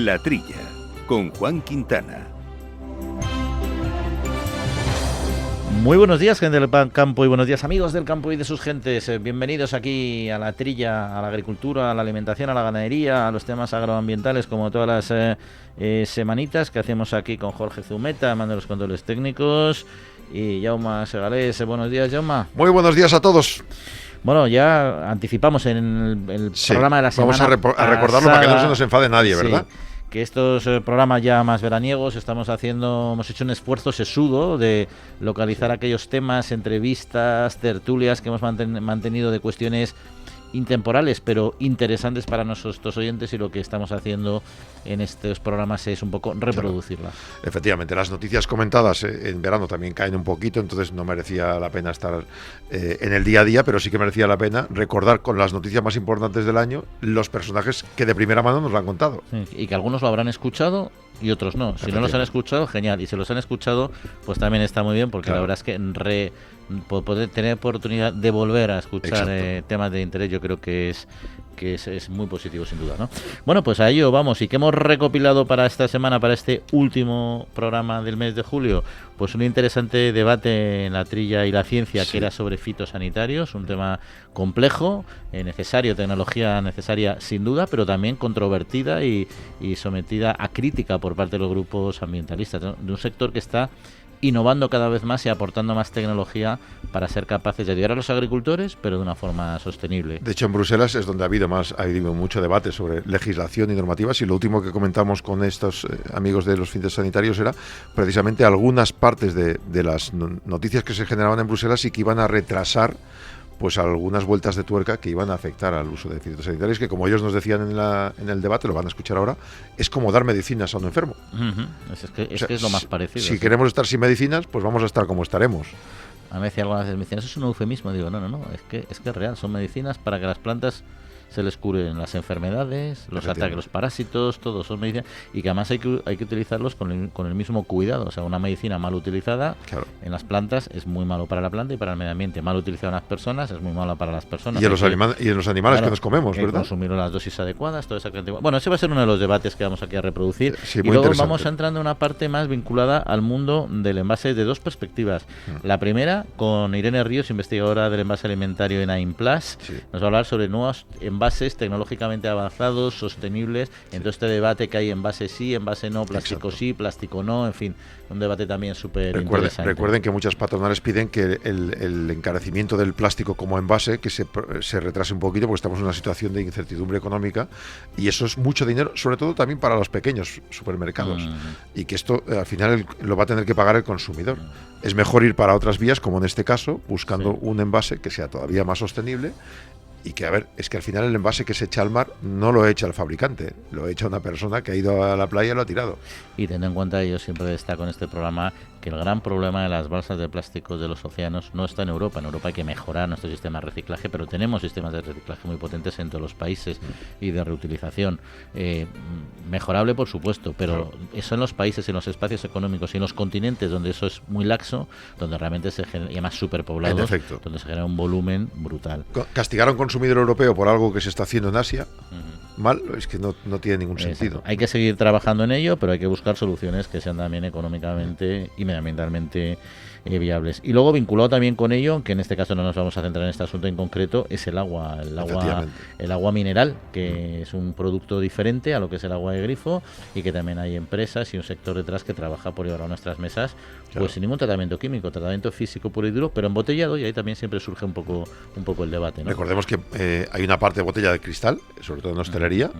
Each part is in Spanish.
La Trilla, con Juan Quintana. Muy buenos días, gente del campo, y buenos días, amigos del campo y de sus gentes. Bienvenidos aquí a La Trilla, a la agricultura, a la alimentación, a la ganadería, a los temas agroambientales, como todas las semanitas que hacemos aquí con Jorge Zumeta, mando los controles técnicos, y Jaume Segalés. Buenos días, Jaume. Muy buenos días a todos. Bueno, ya anticipamos en el programa de la semana. Vamos a recordarlo para que no se nos enfade nadie, ¿verdad? Sí. Que estos programas ya más veraniegos hemos hecho un esfuerzo sesudo de localizar aquellos temas, entrevistas, tertulias que hemos mantenido de cuestiones intemporales, pero interesantes para nuestros oyentes, y lo que estamos haciendo en estos programas es un poco reproducirlas. Efectivamente, las noticias comentadas en verano también caen un poquito, entonces no merecía la pena estar en el día a día, pero sí que merecía la pena recordar con las noticias más importantes del año los personajes que de primera mano nos lo han contado. Sí, y que algunos lo habrán escuchado y otros no. Si no los han escuchado, genial. Y si los han escuchado, pues también está muy bien, porque claro, la verdad es que poder tener oportunidad de volver a escuchar temas de interés, yo creo que es muy positivo, sin duda, ¿no? Bueno, pues a ello vamos. ¿Y qué hemos recopilado para esta semana, para este último programa del mes de julio? Pues un interesante debate en La Trilla y la Ciencia, que era sobre fitosanitarios, un tema complejo, necesario, tecnología necesaria sin duda, pero también controvertida y sometida a crítica por parte de los grupos ambientalistas, ¿no? De un sector que está innovando cada vez más y aportando más tecnología para ser capaces de ayudar a los agricultores, pero de una forma sostenible. De hecho, en Bruselas es donde ha habido mucho debate sobre legislación y normativas, y lo último que comentamos con estos amigos de los fitosanitarios era precisamente algunas partes de las noticias que se generaban en Bruselas y que iban a retrasar pues algunas vueltas de tuerca que iban a afectar al uso de fitosanitarios, que como ellos nos decían en el debate, lo van a escuchar ahora, es como dar medicinas a un enfermo. Es que es lo más parecido. Si queremos estar sin medicinas, pues vamos a estar como estaremos. A mí me decía algunas veces, eso es un eufemismo. Digo, no, es que es real, son medicinas para que las plantas se les curen las enfermedades, los ataques, los parásitos, todos son medicinas, y que además hay que utilizarlos con el mismo cuidado. O sea, una medicina mal utilizada en las plantas es muy malo para la planta y para el medio ambiente. Mal utilizada en las personas es muy malo para las personas. Y en los animales que nos comemos, ¿verdad? Consumir las dosis adecuadas, toda esa cantidad. Bueno, ese va a ser uno de los debates que vamos aquí a reproducir. Sí, y luego vamos entrando en una parte más vinculada al mundo del envase de dos perspectivas. La primera, con Irene Ríos, investigadora del envase alimentario en AIMPLAS, nos va a hablar sobre nuevos envases tecnológicamente avanzados, sostenibles, en todo este debate que hay: envase sí, envase no, plástico sí, plástico no, en fin, un debate también súper interesante. Recuerden que muchas patronales piden que el encarecimiento del plástico como envase que se retrase un poquito, porque estamos en una situación de incertidumbre económica, y eso es mucho dinero, sobre todo también para los pequeños supermercados, y que esto al final lo va a tener que pagar el consumidor. Es mejor ir para otras vías, como en este caso, buscando un envase que sea todavía más sostenible. Y que, es que al final el envase que se echa al mar no lo echa el fabricante, lo echa una persona que ha ido a la playa y lo ha tirado. Y teniendo en cuenta, yo siempre destaco en este programa que el gran problema de las balsas de plástico de los océanos no está en Europa. En Europa hay que mejorar nuestro sistema de reciclaje, pero tenemos sistemas de reciclaje muy potentes en todos los países y de reutilización. Mejorable, por supuesto, pero eso en los países, en los espacios económicos y en los continentes donde eso es muy laxo, donde realmente se genera, y además superpoblados, donde se genera un volumen brutal. Castigar a un consumidor europeo por algo que se está haciendo en Asia, mal, es que no tiene ningún sentido. Hay que seguir trabajando en ello, pero hay que buscar soluciones que sean también económicamente y medioambientalmente viables. Y luego, vinculado también con ello, que en este caso no nos vamos a centrar en este asunto en concreto, es el agua mineral, que es un producto diferente a lo que es el agua de grifo, y que también hay empresas y un sector detrás que trabaja por llevar a nuestras mesas, pues sin ningún tratamiento químico, tratamiento físico puro y duro, pero embotellado, y ahí también siempre surge un poco el debate, ¿no? Recordemos que hay una parte de botella de cristal, sobre todo en hostelería,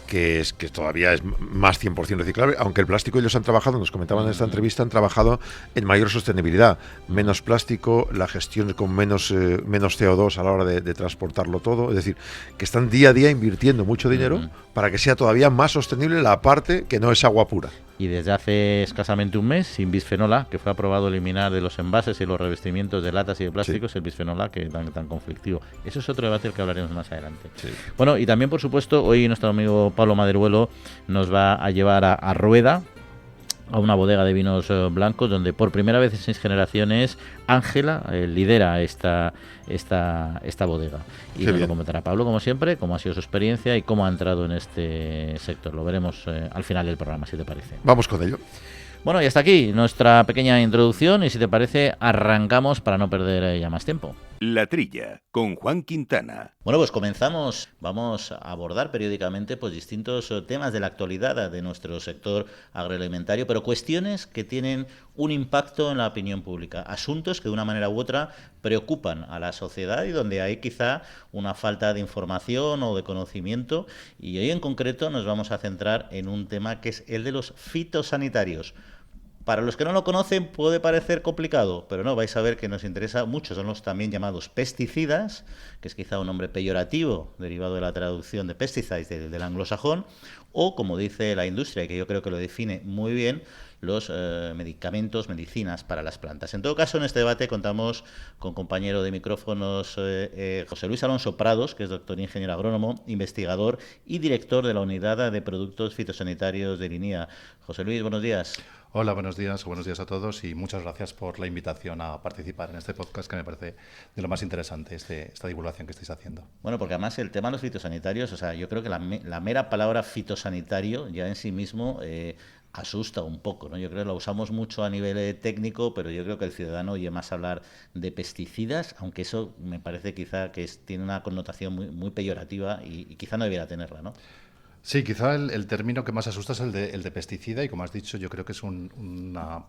que todavía es más 100% reciclable, aunque el plástico ellos han trabajado, nos comentaban en esta entrevista, han trabajado en mayor sostenibilidad, menos plástico, la gestión con menos CO2 a la hora de transportarlo todo, es decir, que están día a día invirtiendo mucho dinero para que sea todavía más sostenible la parte que no es agua pura. Y desde hace escasamente un mes, sin bisfenol A, que fue aprobado eliminar de los envases y los revestimientos de latas y de plásticos el bisfenol A, que es tan conflictivo. Eso es otro debate del que hablaremos más adelante. Bueno, y también, por supuesto, hoy nuestro amigo Pablo Maderuelo nos va a llevar a Rueda, a una bodega de vinos blancos donde por primera vez en 6 generaciones Ángela lidera esta bodega. Y nos lo comentará Pablo, como siempre, cómo ha sido su experiencia y cómo ha entrado en este sector. Lo veremos al final del programa, si te parece. Vamos con ello. Bueno, y hasta aquí nuestra pequeña introducción y si te parece arrancamos para no perder ya más tiempo. La Trilla, con Juan Quintana. Bueno, pues comenzamos. Vamos a abordar periódicamente pues distintos temas de la actualidad de nuestro sector agroalimentario, pero cuestiones que tienen un impacto en la opinión pública, asuntos que de una manera u otra preocupan a la sociedad y donde hay quizá una falta de información o de conocimiento. Y hoy en concreto nos vamos a centrar en un tema que es el de los fitosanitarios. Para los que no lo conocen puede parecer complicado, pero no, vais a ver que nos interesa mucho. Son los también llamados pesticidas, que es quizá un nombre peyorativo derivado de la traducción de pesticides del anglosajón, o como dice la industria, que yo creo que lo define muy bien, los medicamentos, medicinas para las plantas. En todo caso, en este debate contamos con compañero de micrófonos José Luis Alonso Prados, que es doctor ingeniero agrónomo, investigador y director de la Unidad de Productos Fitosanitarios de Linía. José Luis, buenos días. Hola, buenos días a todos y muchas gracias por la invitación a participar en este podcast que me parece de lo más interesante, esta divulgación que estáis haciendo. Bueno, porque además el tema de los fitosanitarios, o sea, yo creo que la mera palabra fitosanitario ya en sí mismo asusta un poco, ¿no? Yo creo que lo usamos mucho a nivel técnico, pero yo creo que el ciudadano oye más hablar de pesticidas, aunque eso me parece quizá que tiene una connotación muy peyorativa y quizá no debiera tenerla, ¿no? Sí, quizá el término que más asusta es el de pesticida y como has dicho yo creo que es una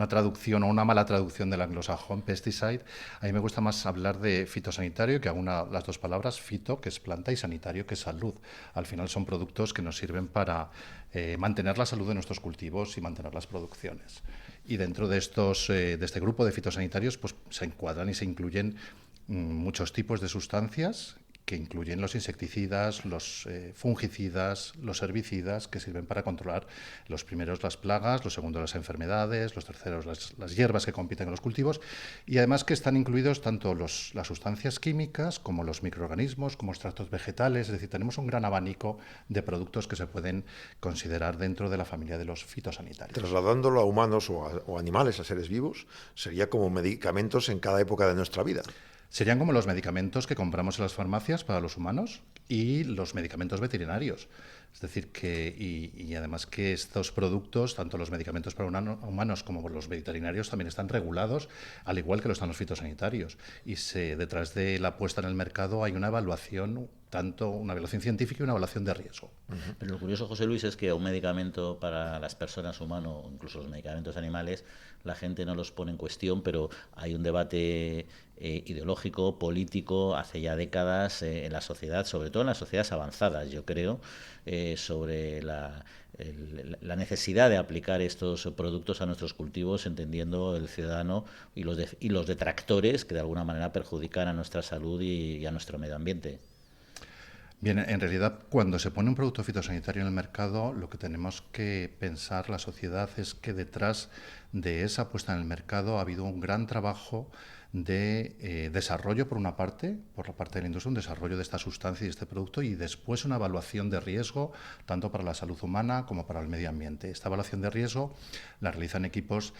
traducción o una mala traducción del anglosajón pesticide. A mí me gusta más hablar de fitosanitario, que aúna las dos palabras, fito, que es planta, y sanitario, que es salud. Al final son productos que nos sirven para mantener la salud de nuestros cultivos y mantener las producciones. Y dentro de este grupo de fitosanitarios pues se encuadran y se incluyen muchos tipos de sustancias que incluyen los insecticidas, los fungicidas, los herbicidas, que sirven para controlar los primeros las plagas, los segundos las enfermedades, los terceros las hierbas que compiten con los cultivos, y además que están incluidos tanto las sustancias químicas como los microorganismos, como extractos vegetales, es decir, tenemos un gran abanico de productos que se pueden considerar dentro de la familia de los fitosanitarios. Trasladándolo a humanos o animales, a seres vivos, sería como medicamentos en cada época de nuestra vida. Serían como los medicamentos que compramos en las farmacias para los humanos y los medicamentos veterinarios. Es decir, y además que estos productos, tanto los medicamentos para humanos como los veterinarios, también están regulados, al igual que lo están los fitosanitarios. Y detrás de la puesta en el mercado hay una evaluación, tanto una evaluación científica y una evaluación de riesgo. Pero lo curioso, José Luis, es que un medicamento para las personas humanas, o incluso los medicamentos animales, la gente no los pone en cuestión, pero hay un debate ideológico, político, hace ya décadas en la sociedad, sobre todo en las sociedades avanzadas, yo creo, sobre la necesidad de aplicar estos productos a nuestros cultivos, entendiendo el ciudadano y los detractores que de alguna manera perjudican a nuestra salud y a nuestro medio ambiente. Bien, en realidad, cuando se pone un producto fitosanitario en el mercado, lo que tenemos que pensar la sociedad es que detrás de esa puesta en el mercado ha habido un gran trabajo de desarrollo, por la parte de la industria, un desarrollo de esta sustancia y de este producto, y después una evaluación de riesgo, tanto para la salud humana como para el medio ambiente. Esta evaluación de riesgo la realizan equipos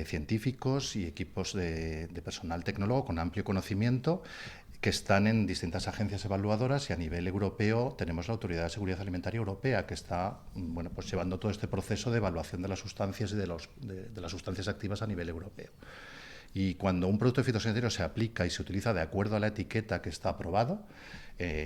científicos y equipos de personal tecnólogo con amplio conocimiento, que están en distintas agencias evaluadoras, y a nivel europeo tenemos la Autoridad de Seguridad Alimentaria Europea, que está pues llevando todo este proceso de evaluación de las sustancias y de las sustancias activas a nivel europeo. Y cuando un producto fitosanitario se aplica y se utiliza de acuerdo a la etiqueta que está aprobado,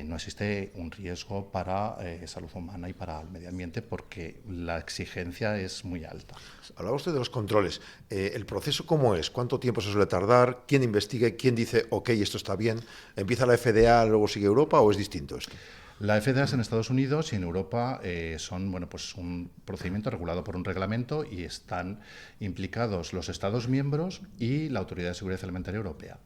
no existe un riesgo para salud humana y para el medio ambiente, porque la exigencia es muy alta. Hablaba usted de los controles. ¿El proceso cómo es? ¿Cuánto tiempo se suele tardar? ¿Quién investiga? ¿Quién dice, ok, esto está bien? ¿Empieza la FDA, luego sigue Europa, o es distinto esto? La FDA es en Estados Unidos y en Europa son pues un procedimiento regulado por un reglamento, y están implicados los Estados miembros y la Autoridad de Seguridad Alimentaria Europea.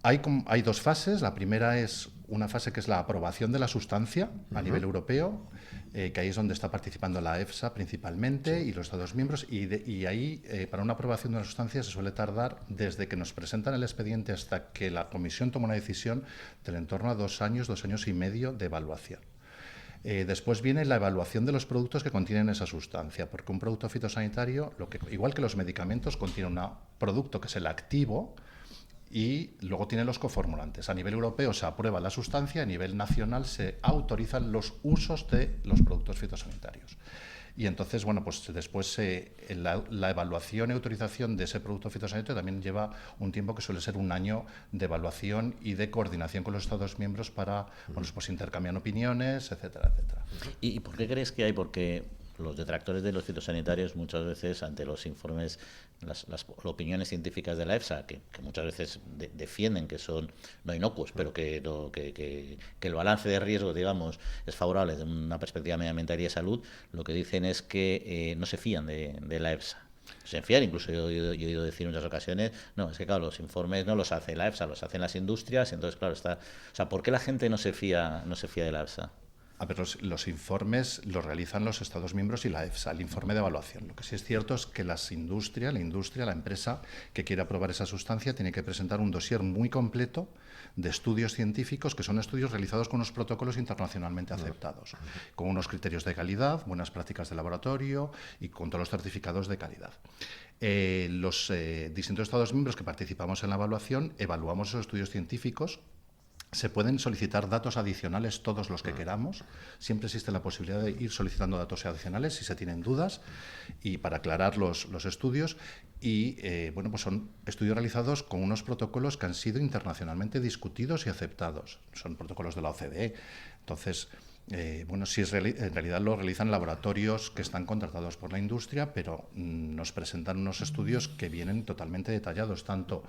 Hay dos fases. La primera es una fase que es la aprobación de la sustancia a nivel europeo, que ahí es donde está participando la EFSA principalmente, y los Estados miembros, y ahí para una aprobación de una sustancia se suele tardar desde que nos presentan el expediente hasta que la comisión toma una decisión del entorno a 2 años y medio de evaluación. Después viene la evaluación de los productos que contienen esa sustancia, porque un producto fitosanitario, igual que los medicamentos, contiene un producto que es el activo y luego tiene los coformulantes. A nivel europeo se aprueba la sustancia, a nivel nacional se autorizan los usos de los productos fitosanitarios. Y entonces, bueno, pues después la evaluación y autorización de ese producto fitosanitario también lleva un tiempo que suele ser un año de evaluación y de coordinación con los Estados miembros para, bueno, pues intercambiar opiniones, etcétera, etcétera. ¿Y por qué crees que hay? Porque los detractores de los fitosanitarios muchas veces ante los informes, las opiniones científicas de la EFSA, que muchas veces defienden que son no inocuos, pero que el balance de riesgo, digamos, es favorable desde una perspectiva medioambiental y de salud, lo que dicen es que no se fían de la EFSA. Se fían, incluso yo he oído decir en muchas ocasiones, no, es que claro, los informes no los hace la EFSA, los hacen las industrias, entonces claro, o sea, ¿por qué la gente no se fía de la EFSA? A ver, los informes los realizan los Estados miembros y la EFSA, el informe de evaluación. Lo que sí es cierto es que la industria, la empresa que quiere aprobar esa sustancia, tiene que presentar un dossier muy completo de estudios científicos, que son estudios realizados con unos protocolos internacionalmente aceptados, con unos criterios de calidad, buenas prácticas de laboratorio y con todos los certificados de calidad. Los distintos Estados miembros que participamos en la evaluación evaluamos esos estudios científicos. Se pueden solicitar datos adicionales todos los que queramos. Siempre existe la posibilidad de ir solicitando datos adicionales si se tienen dudas y para aclarar los estudios. Y bueno, pues son estudios realizados con unos protocolos que han sido internacionalmente discutidos y aceptados. Son protocolos de la OCDE. Entonces, bueno, sí en realidad lo realizan laboratorios que están contratados por la industria, pero nos presentan unos estudios que vienen totalmente detallados, tanto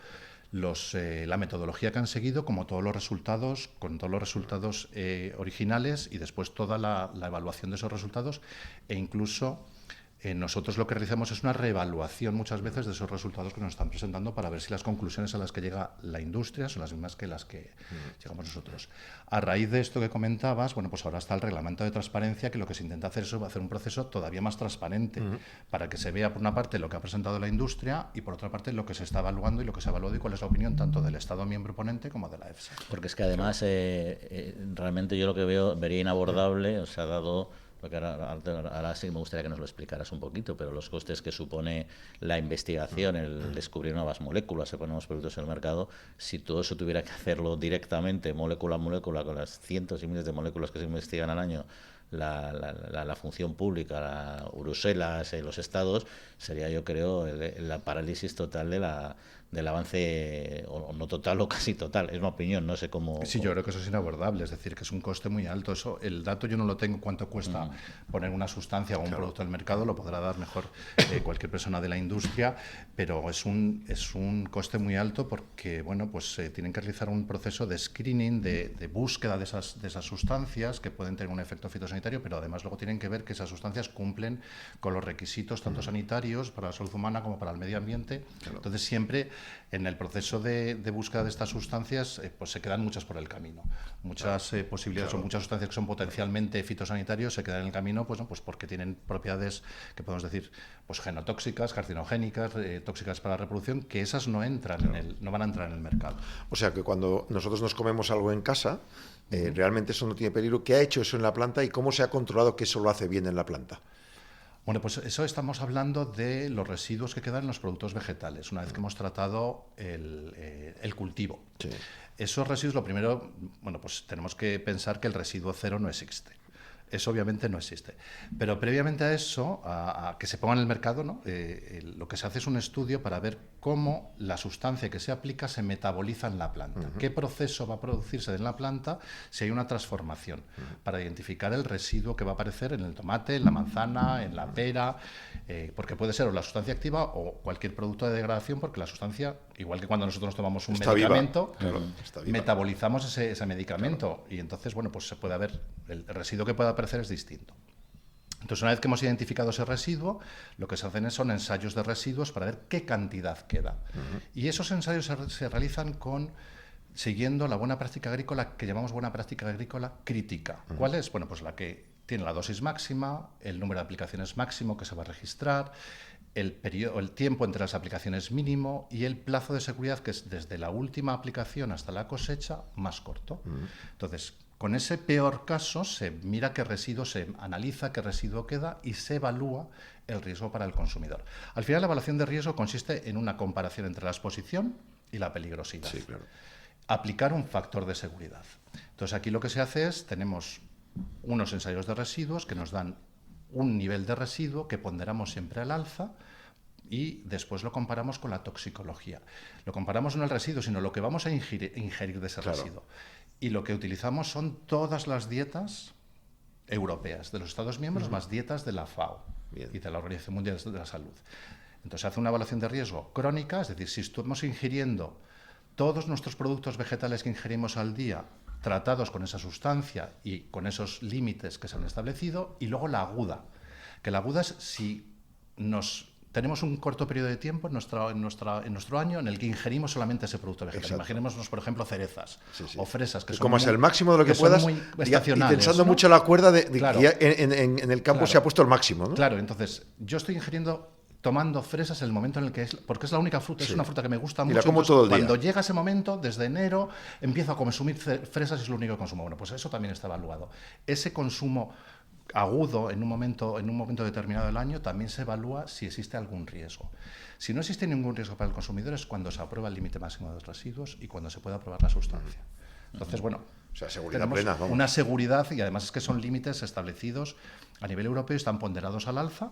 la metodología que han seguido como todos los resultados, con todos los resultados originales y después toda la evaluación de esos resultados e incluso nosotros lo que realizamos es una reevaluación muchas veces de esos resultados que nos están presentando para ver si las conclusiones a las que llega la industria son las mismas que las que llegamos nosotros. A raíz de esto que comentabas, bueno, pues ahora está el reglamento de transparencia, que lo que se intenta hacer es hacer un proceso todavía más transparente para que se vea por una parte lo que ha presentado la industria y por otra parte lo que se está evaluando y lo que se ha evaluado y cuál es la opinión tanto del Estado miembro ponente como de la EFSA. Porque es que además realmente yo lo que vería inabordable, o sea, dado... Porque ahora sí me gustaría que nos lo explicaras un poquito, pero los costes que supone la investigación, el descubrir nuevas moléculas, poner nuevos productos en el mercado, si todo eso tuviera que hacerlo directamente, molécula a molécula, con las cientos y miles de moléculas que se investigan al año, la función pública, Bruselas, los estados, sería, yo creo, la parálisis total del avance, o no total o casi total, es una opinión, no sé cómo... Sí, yo creo que eso es inabordable, es decir, que es un coste muy alto. Eso, el dato yo no lo tengo, cuánto cuesta poner una sustancia o un producto al mercado, lo podrá dar mejor cualquier persona de la industria, pero es un coste muy alto porque, bueno, pues tienen que realizar un proceso de screening, de búsqueda de esas sustancias que pueden tener un efecto fitosanitario, pero además luego tienen que ver que esas sustancias cumplen con los requisitos tanto sanitarios para la salud humana como para el medio ambiente. Claro. Entonces siempre en el proceso de búsqueda de estas sustancias pues se quedan muchas por el camino. Muchas posibilidades o muchas sustancias que son potencialmente fitosanitarios se quedan en el camino pues, ¿no? Pues porque tienen propiedades que podemos decir pues genotóxicas, carcinogénicas, tóxicas para la reproducción, que esas no entran no van a entrar en el mercado. O sea que cuando nosotros nos comemos algo en casa, realmente eso no tiene peligro. ¿Qué ha hecho eso en la planta y cómo se ha controlado que eso lo hace bien en la planta? Bueno, pues eso estamos hablando de los residuos que quedan en los productos vegetales, una vez que hemos tratado el cultivo. Sí. Esos residuos, lo primero, bueno, pues tenemos que pensar que el residuo cero no existe. Eso obviamente no existe. Pero previamente a eso, a que se ponga en el mercado, ¿no? Lo que se hace es un estudio para ver cómo la sustancia que se aplica se metaboliza en la planta. ¿Qué proceso va a producirse en la planta si hay una transformación? Para identificar el residuo que va a aparecer en el tomate, en la manzana, en la pera, porque puede ser o la sustancia activa o cualquier producto de degradación, porque la sustancia, igual que cuando nosotros nos tomamos un medicamento, metabolizamos ese medicamento y entonces, bueno, pues se puede haber, el residuo que pueda aparecer es distinto. Entonces, una vez que hemos identificado ese residuo, lo que se hacen son ensayos de residuos para ver qué cantidad queda. Y esos ensayos se realizan siguiendo la buena práctica agrícola que llamamos buena práctica agrícola crítica. ¿Cuál es? Bueno, pues la que tiene la dosis máxima, el número de aplicaciones máximo que se va a registrar, el tiempo entre las aplicaciones mínimo y el plazo de seguridad, que es desde la última aplicación hasta la cosecha, más corto. Entonces, Con ese peor caso se mira qué residuo, se analiza qué residuo queda y se evalúa el riesgo para el consumidor. Al final, la evaluación de riesgo consiste en una comparación entre la exposición y la peligrosidad. Sí, claro. Aplicar un factor de seguridad. Entonces, aquí lo que se hace es, tenemos unos ensayos de residuos que nos dan un nivel de residuo que ponderamos siempre al alza y después lo comparamos con la toxicología. Lo comparamos no el residuo, sino lo que vamos a ingerir de ese residuo. Y lo que utilizamos son todas las dietas europeas de los Estados miembros, más dietas de la FAO y de la Organización Mundial de la Salud. Entonces se hace una evaluación de riesgo crónica, es decir, si estamos ingiriendo todos nuestros productos vegetales que ingerimos al día tratados con esa sustancia y con esos límites que se han establecido, y luego la aguda, que la aguda es si tenemos un corto periodo de tiempo en nuestro año en el que ingerimos solamente ese producto vegetal. Exacto. Imaginémonos, por ejemplo, cerezas o fresas, que son como es el máximo de lo que puedas, muy y estacionales, tensando ¿no? mucho la cuerda de Claro. que ya en el campo Claro. se ha puesto el máximo, ¿no? Claro, entonces yo estoy tomando fresas en el momento en el que porque es la única fruta, Sí. es una fruta que me gusta Y mucho. la como entonces, todo el día. cuando llega ese momento, desde enero, empiezo a consumir fresas y es lo único que consumo. Bueno, pues eso también está evaluado. Ese consumo agudo en un momento determinado del año también se evalúa si existe algún riesgo. Si no existe ningún riesgo para el consumidor es cuando se aprueba el límite máximo de los residuos y cuando se puede aprobar la sustancia. Entonces, bueno, O sea, seguridad tenemos plena, vamos. una seguridad y además es que son límites establecidos a nivel europeo y están ponderados al alza,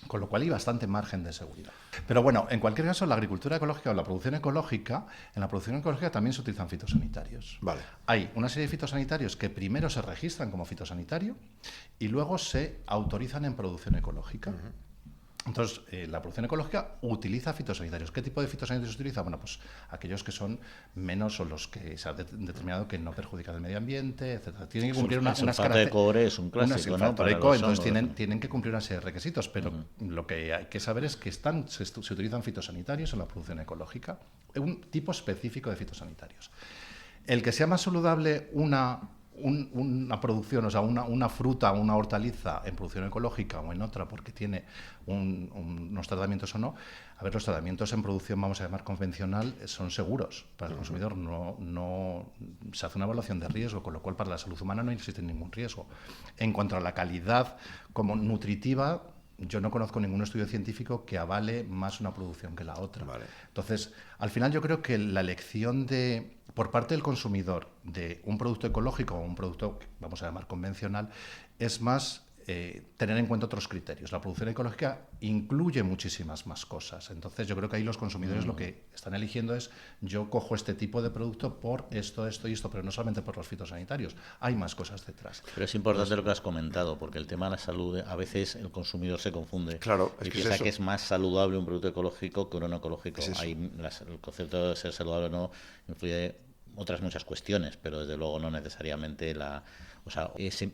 con lo cual hay bastante margen de seguridad. Pero bueno, en cualquier caso, la agricultura ecológica o la producción ecológica, en la producción ecológica también se utilizan fitosanitarios. Vale. Hay una serie de fitosanitarios que primero se registran como fitosanitario y luego se autorizan en producción ecológica. Entonces, la producción ecológica utiliza fitosanitarios. ¿Qué tipo de fitosanitarios utiliza? Bueno, pues aquellos que son menos o los que se ha determinado que no perjudican el medio ambiente, etcétera. Tienen que cumplir unas sulfato de cobre es un clásico, ¿no? Para eco, los entonces hongos, tienen que cumplir una serie de requisitos, pero lo que hay que saber es que se utilizan fitosanitarios en la producción ecológica, un tipo específico de fitosanitarios. El que sea más saludable una producción, o sea, una fruta o una hortaliza en producción ecológica o en otra porque tiene unos tratamientos o no, a ver, los tratamientos en producción, vamos a llamar convencional, son seguros para el consumidor, no se hace una evaluación de riesgo, con lo cual para la salud humana no existe ningún riesgo. En cuanto a la calidad como nutritiva, yo no conozco ningún estudio científico que avale más una producción que la otra. Vale. Entonces, al final yo creo que la elección por parte del consumidor de un producto ecológico o un producto, vamos a llamar convencional, es más tener en cuenta otros criterios. La producción ecológica incluye muchísimas más cosas. Entonces, yo creo que ahí los consumidores lo que están eligiendo es, yo cojo este tipo de producto por esto y esto, pero no solamente por los fitosanitarios. Hay más cosas detrás. Pero es importante lo que has comentado, porque el tema de la salud, a veces el consumidor se confunde. Claro, y es que es piensa eso. que es más saludable un producto ecológico que uno no ecológico. Es eso. El concepto de ser saludable o no influye otras muchas cuestiones, pero desde luego no necesariamente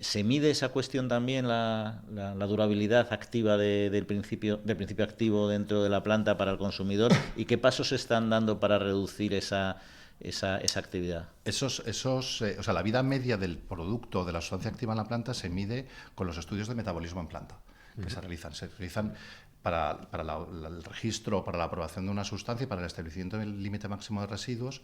¿se mide esa cuestión también, la durabilidad activa del principio activo dentro de la planta para el consumidor? ¿Y qué pasos se están dando para reducir esa actividad? La vida media del producto, de la sustancia activa en la planta, se mide con los estudios de metabolismo en planta que se realizan para el registro, para la aprobación de una sustancia y para el establecimiento del límite máximo de residuos.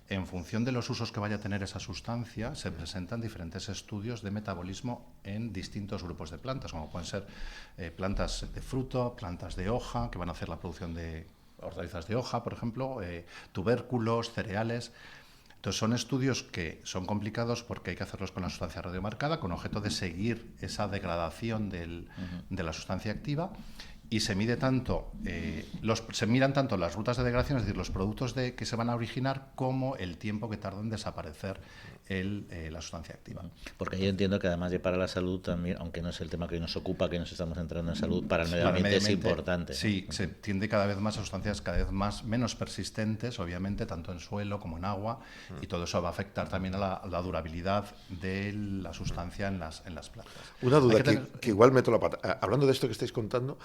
En función de los usos que vaya a tener esa sustancia, se presentan diferentes estudios de metabolismo en distintos grupos de plantas, como pueden ser plantas de fruto, plantas de hoja, que van a hacer la producción de hortalizas de hoja, por ejemplo, tubérculos, cereales. Entonces, son estudios que son complicados porque hay que hacerlos con la sustancia radiomarcada, con objeto de seguir esa degradación de la sustancia activa. Y se mide se miran tanto las rutas de degradación, es decir, los productos que se van a originar, como el tiempo que tarda en desaparecer la sustancia activa. Porque yo entiendo que además de para la salud también, aunque no es el tema que hoy nos ocupa, que nos estamos centrando en salud, para el medio ambiente es importante. Sí, se tiende cada vez más a sustancias menos persistentes, obviamente, tanto en suelo como en agua, y todo eso va a afectar también a la durabilidad de la sustancia en las plantas. Una duda que igual meto la pata. Hablando de esto que estáis contando,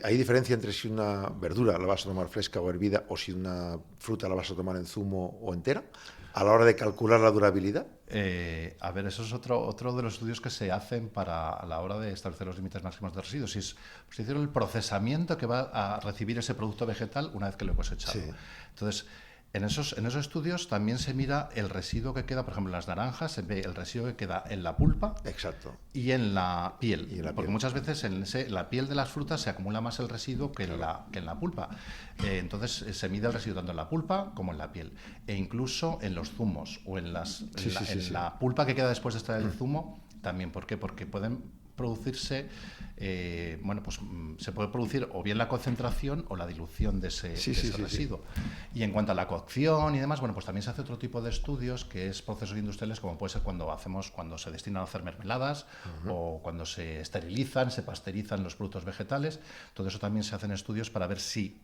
¿hay diferencia entre si una verdura la vas a tomar fresca o hervida o si una fruta la vas a tomar en zumo o entera a la hora de calcular la durabilidad? Eso es otro de los estudios que se hacen a la hora de establecer los límites máximos de residuos. Es el procesamiento que va a recibir ese producto vegetal una vez que lo he cosechado. Sí. Entonces, En esos estudios también se mira el residuo que queda, por ejemplo, en las naranjas, se ve el residuo que queda en la pulpa. Exacto. Y en la piel, porque piel. muchas veces en la piel de las frutas se acumula más el residuo que, claro, en la pulpa. Entonces se mide el residuo tanto en la pulpa como en la piel. E incluso en los zumos o en la pulpa que queda después de extraer el zumo, también. ¿Por qué? Porque pueden producirse, se puede producir o bien la concentración o la dilución de ese residuo. Y en cuanto a la cocción y demás, pues también se hace otro tipo de estudios, que es procesos industriales, como puede ser cuando se destinan a hacer mermeladas, o cuando se esterilizan, se pasteurizan los productos vegetales. Todo eso también se hacen estudios para ver si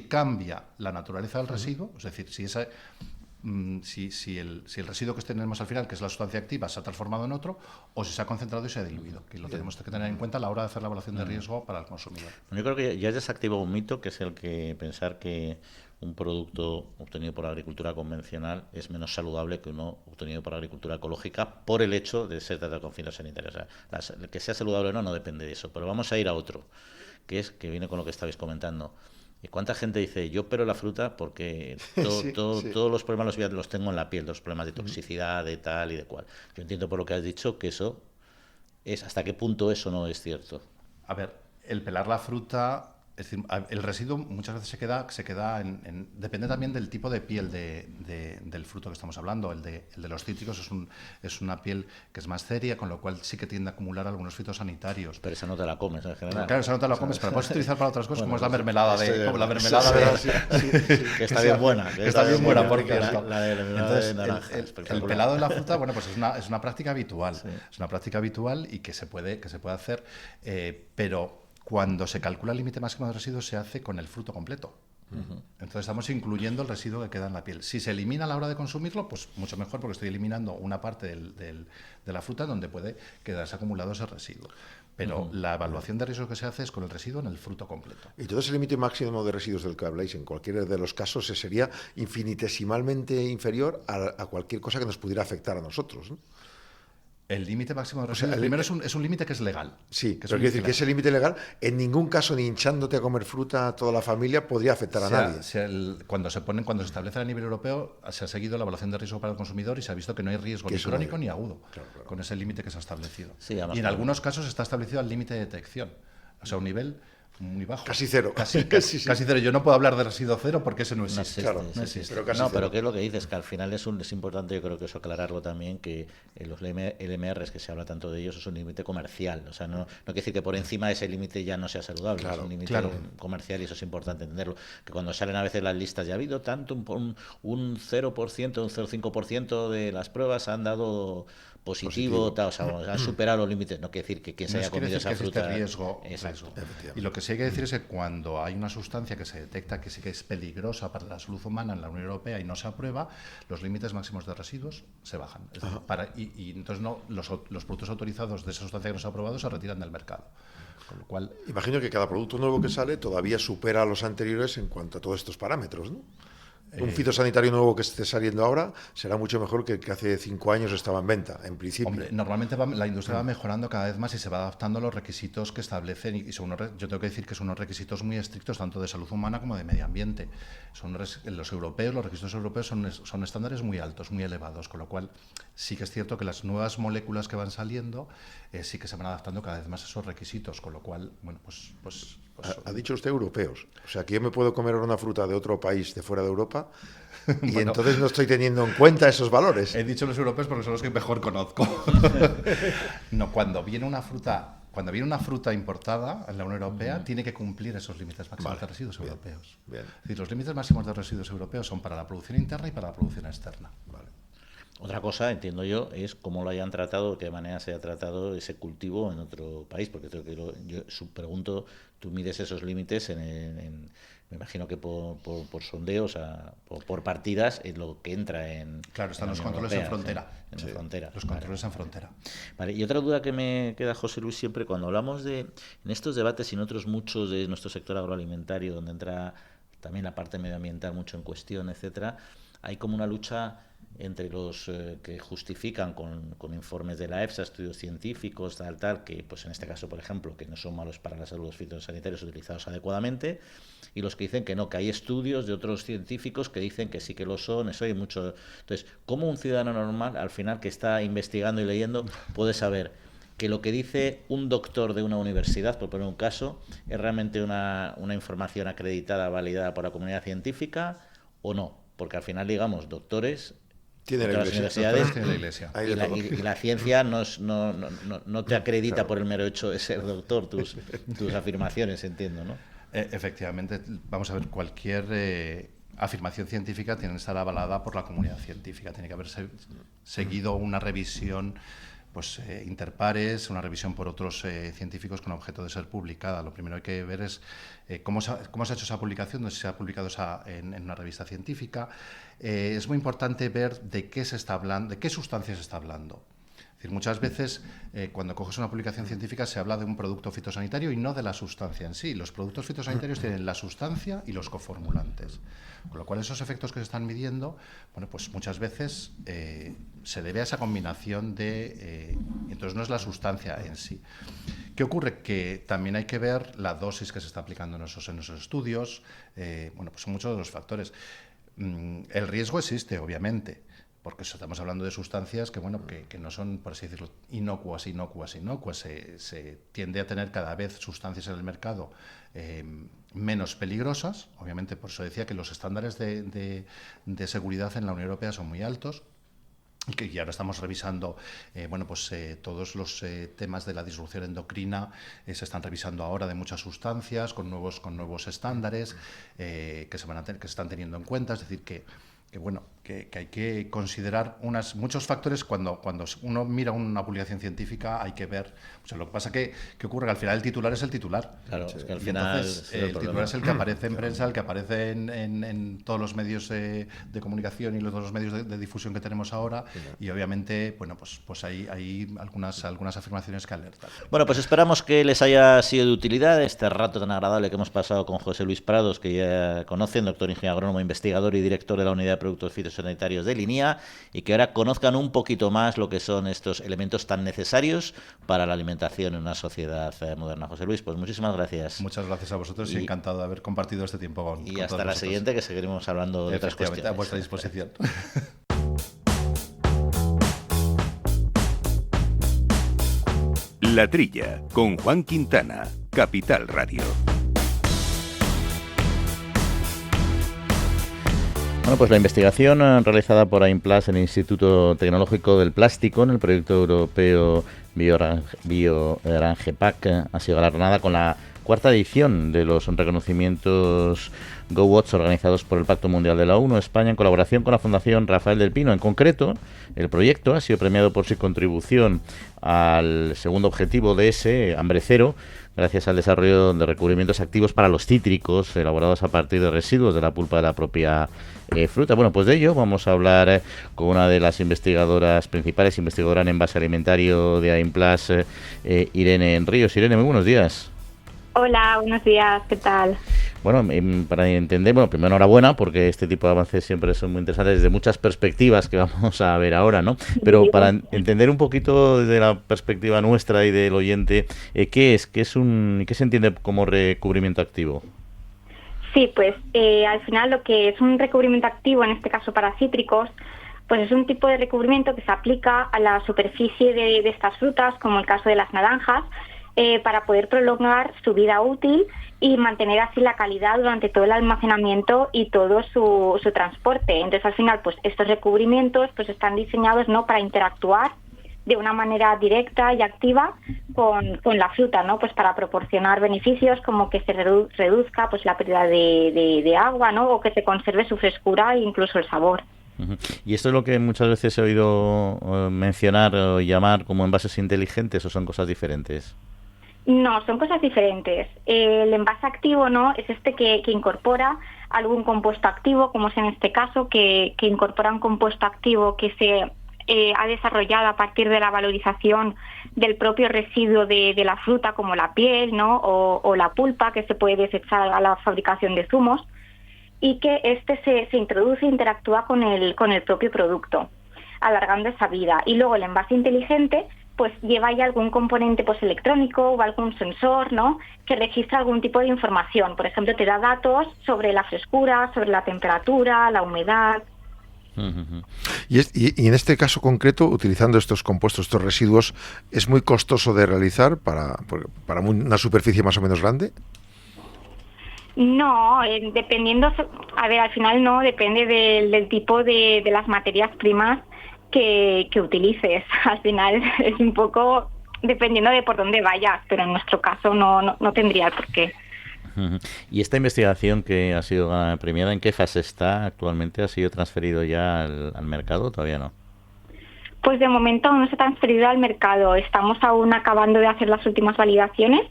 cambia la naturaleza del residuo, es decir, si el residuo que tenemos al final, que es la sustancia activa, se ha transformado en otro, o si se ha concentrado y se ha diluido, que lo tenemos que tener en cuenta a la hora de hacer la evaluación de riesgo para el consumidor. Yo creo que ya se activó un mito, que es el que pensar que un producto obtenido por la agricultura convencional es menos saludable que uno obtenido por la agricultura ecológica, por el hecho de ser tratado con fines sanitarios. O sea, que sea saludable o no depende de eso. Pero vamos a ir a otro, que viene con lo que estabais comentando. ¿Y cuánta gente dice, yo pero la fruta porque todos los problemas los tengo en la piel, los problemas de toxicidad, de tal y de cual? Yo entiendo por lo que has dicho que eso es, ¿hasta qué punto eso no es cierto? A ver, el pelar la fruta, es decir, el residuo muchas veces se queda depende también del tipo de piel del fruto que estamos hablando. El de los cítricos es una piel que es más seria, con lo cual sí que tiende a acumular algunos fitosanitarios. Pero esa no te la comes en general. Claro, esa no te la comes, pero la puedes utilizar para otras cosas, como es la mermelada que está bien buena. Que está bien buena, porque la de mermelada de naranja. El pelado de la fruta, pues es una práctica habitual. Sí. Es una práctica habitual y que se puede hacer, pero cuando se calcula el límite máximo de residuos se hace con el fruto completo. Entonces estamos incluyendo el residuo que queda en la piel. Si se elimina a la hora de consumirlo, pues mucho mejor, porque estoy eliminando una parte de la fruta donde puede quedarse acumulado ese residuo. Pero la evaluación de riesgo que se hace es con el residuo en el fruto completo. Y todo ese límite máximo de residuos del que habláis, en cualquiera de los casos, sería infinitesimalmente inferior a cualquier cosa que nos pudiera afectar a nosotros, ¿no? El límite máximo de residuos, primero es un límite que es legal. Sí, pero quiero decir que ese límite legal, en ningún caso, ni hinchándote a comer fruta a toda la familia, podría afectar a nadie. Cuando se establece a nivel europeo, se ha seguido la evaluación de riesgo para el consumidor y se ha visto que no hay riesgo ni crónico ni agudo, con ese límite que se ha establecido. Sí, y en algunos casos está establecido el límite de detección, o sea, un nivel muy bajo. Casi cero. Casi cero. Yo no puedo hablar de residuo cero porque ese no existe. No existe. Pero ¿qué es lo que dices? Que al final es importante, yo creo que eso aclararlo también, que los LMRs, que se habla tanto de ellos, es un límite comercial. O sea, no quiere decir que por encima de ese límite ya no sea saludable. Es un límite comercial y eso es importante entenderlo. Que cuando salen a veces las listas, ya ha habido tanto, un 0%, un 0,5% de las pruebas han dado positivo. O sea, han superado los límites. No quiere decir que quien se haya comido esa fruta. Riesgo. Y lo que sí hay que decir es que cuando hay una sustancia que se detecta que sí que es peligrosa para la salud humana en la Unión Europea y no se aprueba, los límites máximos de residuos se bajan. Es decir, y entonces los productos autorizados de esa sustancia que no se ha aprobado se retiran del mercado. Con lo cual, imagino que cada producto nuevo que sale todavía supera a los anteriores en cuanto a todos estos parámetros, ¿no? Un fitosanitario nuevo que esté saliendo ahora será mucho mejor que el que hace 5 años estaba en venta, en principio. Hombre, normalmente la industria va mejorando cada vez más y se va adaptando a los requisitos que establecen. Y yo tengo que decir que son unos requisitos muy estrictos, tanto de salud humana como de medio ambiente. Los requisitos europeos son estándares muy altos, muy elevados, con lo cual sí que es cierto que las nuevas moléculas que van saliendo sí que se van adaptando cada vez más a esos requisitos, con lo cual, bueno, pues ha dicho usted europeos. O sea, que yo me puedo comer una fruta de otro país de fuera de Europa y entonces no estoy teniendo en cuenta esos valores. He dicho los europeos porque son los que mejor conozco. No, cuando viene una fruta importada en la Unión Europea, tiene que cumplir esos límites máximos de residuos europeos. Bien. Es decir, los límites máximos de residuos europeos son para la producción interna y para la producción externa. Vale. Otra cosa, entiendo yo, es cómo lo hayan tratado, de qué manera se haya tratado ese cultivo en otro país, porque creo que yo pregunto, tú mides esos límites me imagino que por sondeo, o sea, por partidas, en lo que entra en. Claro, están los controles en frontera. Los controles en frontera. Vale, y otra duda que me queda, José Luis, siempre cuando hablamos en estos debates y en otros muchos de nuestro sector agroalimentario, donde entra también la parte medioambiental mucho en cuestión, etcétera, hay como una lucha entre los que justifican con informes de la EFSA, estudios científicos, tal, que pues en este caso, por ejemplo, que no son malos para la salud los fitosanitarios utilizados adecuadamente, y los que dicen que no, que hay estudios de otros científicos que dicen que sí que lo son, eso hay mucho. Entonces, ¿cómo un ciudadano normal, al final, que está investigando y leyendo, puede saber que lo que dice un doctor de una universidad, por poner un caso, es realmente una información acreditada, validada por la comunidad científica o no? Porque al final, digamos, doctores tiene las universidades tiene la iglesia. y la ciencia no te acredita claro, por el mero hecho de ser doctor tus afirmaciones, entiendo, ¿no? Efectivamente, vamos a ver, cualquier afirmación científica tiene que estar avalada por la comunidad científica, tiene que haber seguido una revisión pues interpares, una revisión por otros científicos con objeto de ser publicada. Lo primero que hay que ver es cómo se ha hecho esa publicación, no sé si se ha publicado en una revista científica. Es muy importante ver de qué se está hablando, de qué sustancia se está hablando. Es decir, muchas veces cuando coges una publicación científica se habla de un producto fitosanitario y no de la sustancia en sí. Los productos fitosanitarios tienen la sustancia y los coformulantes. Con lo cual esos efectos que se están midiendo, bueno, pues muchas veces se debe a esa combinación entonces no es la sustancia en sí. ¿Qué ocurre? Que también hay que ver la dosis que se está aplicando en esos estudios. Bueno, pues son muchos de los factores. El riesgo existe, obviamente, porque estamos hablando de sustancias que, bueno, que no son, por así decirlo, inocuas. Se tiende a tener cada vez sustancias en el mercado menos peligrosas. Obviamente, por eso decía que los estándares de seguridad en la Unión Europea son muy altos. Y ahora estamos revisando, todos los temas de la disrupción endocrina se están revisando ahora de muchas sustancias con nuevos estándares que se están teniendo en cuenta. Es decir, que hay que considerar muchos factores cuando uno mira una publicación científica. Hay que ver, o sea, lo que pasa que ocurre que al final el titular es el titular. Claro, es que al final entonces el titular es el que aparece en prensa, el que aparece en todos los medios de comunicación y todos los medios de difusión que tenemos ahora, y obviamente, bueno, pues hay algunas afirmaciones que alertan. Bueno, pues esperamos que les haya sido de utilidad este rato tan agradable que hemos pasado con José Luis Prados, que ya conocen, doctor ingeniero agrónomo, investigador y director de la Unidad de Productos Fitosanitarios de Linía, y que ahora conozcan un poquito más lo que son estos elementos tan necesarios para la alimentación en una sociedad moderna. José Luis, pues muchísimas gracias. Muchas gracias a vosotros y encantado de haber compartido este tiempo con hasta todos la vosotros. siguiente, que seguiremos hablando de otras cuestiones. A vuestra disposición. La Trilla, con Juan Quintana, Capital Radio. Bueno, pues la investigación realizada por AIMPLAS, el Instituto Tecnológico del Plástico, en el proyecto europeo BioRangepack, ha sido galardonada con la cuarta edición de los reconocimientos GoWatch organizados por el Pacto Mundial de la ONU, España, en colaboración con la Fundación Rafael del Pino. En concreto, el proyecto ha sido premiado por su contribución al segundo objetivo de ese, Hambre Cero, gracias al desarrollo de recubrimientos activos para los cítricos, elaborados a partir de residuos de la pulpa de la propia fruta. Bueno, pues de ello vamos a hablar con una de las investigadoras principales, investigadora en envase alimentario de AIMPLAS, Irene Ríos. Irene, muy buenos días. Hola, buenos días, ¿qué tal? Bueno, para entender, primero enhorabuena, porque este tipo de avances siempre son muy interesantes desde muchas perspectivas que vamos a ver ahora, ¿no? Pero para entender un poquito desde la perspectiva nuestra y del oyente, ¿qué se entiende como recubrimiento activo? Sí, pues al final lo que es un recubrimiento activo, en este caso para cítricos, pues es un tipo de recubrimiento que se aplica a la superficie de estas frutas, como el caso de las naranjas, para poder prolongar su vida útil y mantener así la calidad durante todo el almacenamiento y todo su transporte. Entonces, al final, pues estos recubrimientos pues están diseñados no para interactuar de una manera directa y activa con la fruta, ¿no? Pues para proporcionar beneficios como que se reduzca pues la pérdida de agua, ¿no? O que se conserve su frescura e incluso el sabor. ¿Y esto es lo que muchas veces he oído mencionar o llamar como envases inteligentes, o son cosas diferentes? No, son cosas diferentes. El envase activo, ¿no?, es este que incorpora algún compuesto activo, como es en este caso, que incorpora un compuesto activo que se ha desarrollado a partir de la valorización del propio residuo de la fruta, como la piel, ¿no?, o la pulpa, que se puede desechar a la fabricación de zumos. y que este se introduce e interactúa con el propio producto, alargando esa vida. Y luego el envase inteligente pues lleva ya algún componente pues electrónico o algún sensor, ¿no?, que registra algún tipo de información. Por ejemplo, te da datos sobre la frescura, sobre la temperatura, la humedad. Y en este caso concreto, utilizando estos compuestos, estos residuos, ¿es muy costoso de realizar para una superficie más o menos grande? No, dependiendo, a ver, al final no, depende del tipo de las materias primas que utilices. Al final es un poco dependiendo de por dónde vayas, pero en nuestro caso no tendría el por qué. ¿Y esta investigación que ha sido premiada, en qué fase está actualmente? ¿Ha sido transferido ya al mercado? ¿Todavía no? Pues de momento aún no se ha transferido al mercado. Estamos aún acabando de hacer las últimas validaciones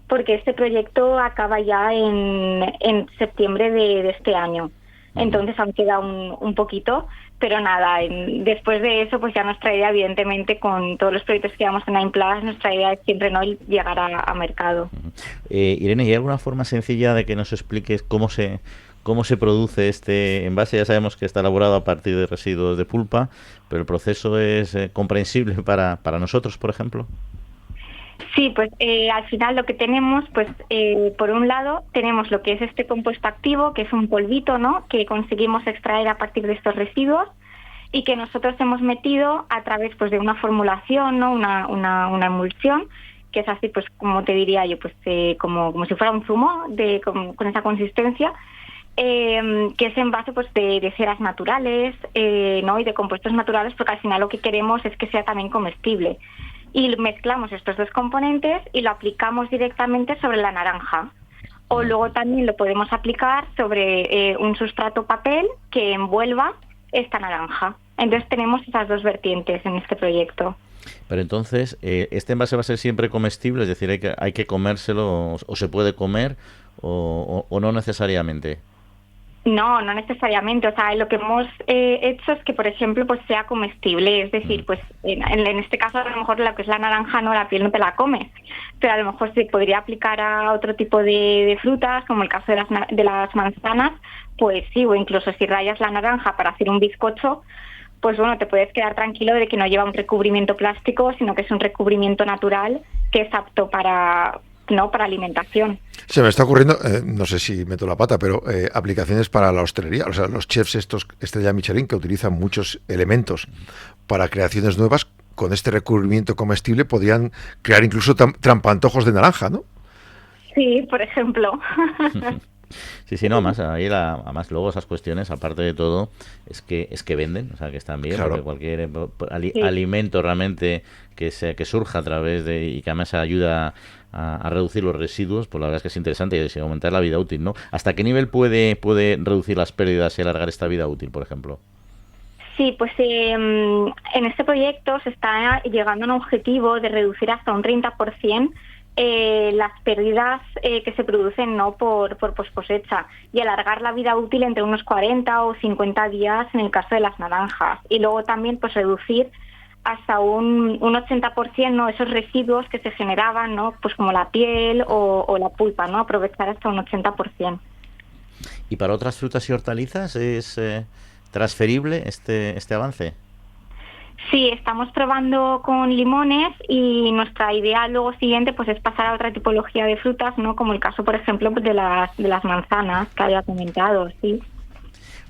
porque este proyecto acaba ya en septiembre de este año. Entonces aún queda un poquito, pero nada, después de eso pues ya nuestra idea, evidentemente, con todos los proyectos que vamos a tener en Plus, nuestra idea es siempre no llegar a mercado. Irene, ¿hay alguna forma sencilla de que nos expliques cómo se produce este envase? Ya sabemos que está elaborado a partir de residuos de pulpa, pero el proceso es comprensible para nosotros, por ejemplo. Sí, pues al final lo que tenemos, pues por un lado tenemos lo que es este compuesto activo, que es un polvito, ¿no?, que conseguimos extraer a partir de estos residuos y que nosotros hemos metido a través pues de una formulación, ¿no?, una emulsión, que es así, pues como te diría yo, pues como si fuera un zumo con esa consistencia, que es en base pues de ceras naturales, ¿no?, y de compuestos naturales, porque al final lo que queremos es que sea también comestible. Y mezclamos estos dos componentes y lo aplicamos directamente sobre la naranja. O luego también lo podemos aplicar sobre un sustrato papel que envuelva esta naranja. Entonces tenemos esas dos vertientes en este proyecto. Pero entonces, ¿este envase va a ser siempre comestible? Es decir, hay que comérselo, o se puede comer, o no necesariamente. No necesariamente. O sea, lo que hemos hecho es que, por ejemplo, pues sea comestible. Es decir, pues en este caso, a lo mejor lo que es la naranja, no, la piel no te la comes. Pero a lo mejor se podría aplicar a otro tipo de frutas, como el caso de las manzanas, pues sí, o incluso si rayas la naranja para hacer un bizcocho, pues bueno, te puedes quedar tranquilo de que no lleva un recubrimiento plástico, sino que es un recubrimiento natural que es apto para alimentación. Se me está ocurriendo, no sé si meto la pata, pero aplicaciones para la hostelería. O sea, los chefs estos estrella Michelin, que utilizan muchos elementos para creaciones nuevas, con este recubrimiento comestible podrían crear incluso trampantojos de naranja, ¿no? Sí, por ejemplo. Sí, no, más además luego esas cuestiones, aparte de todo, es que venden, o sea, que están bien, claro. Porque cualquier alimento realmente que surja a través y que además ayuda a reducir los residuos, pues la verdad es que es interesante y aumentar la vida útil, ¿no? ¿Hasta qué nivel puede reducir las pérdidas y alargar esta vida útil, por ejemplo? Sí, pues en este proyecto se está llegando a un objetivo de reducir hasta un 30% las pérdidas que se producen por cosecha, y alargar la vida útil entre unos 40 o 50 días en el caso de las naranjas. Y luego también pues reducir hasta un 80%, ¿no?, esos residuos que se generaban, ¿no?, pues como la piel o la pulpa, ¿no?, aprovechar hasta un 80%. ¿Y para otras frutas y hortalizas es transferible este avance? Sí, estamos probando con limones y nuestra idea luego siguiente pues es pasar a otra tipología de frutas, ¿no?, como el caso, por ejemplo, pues de las manzanas que había comentado, sí.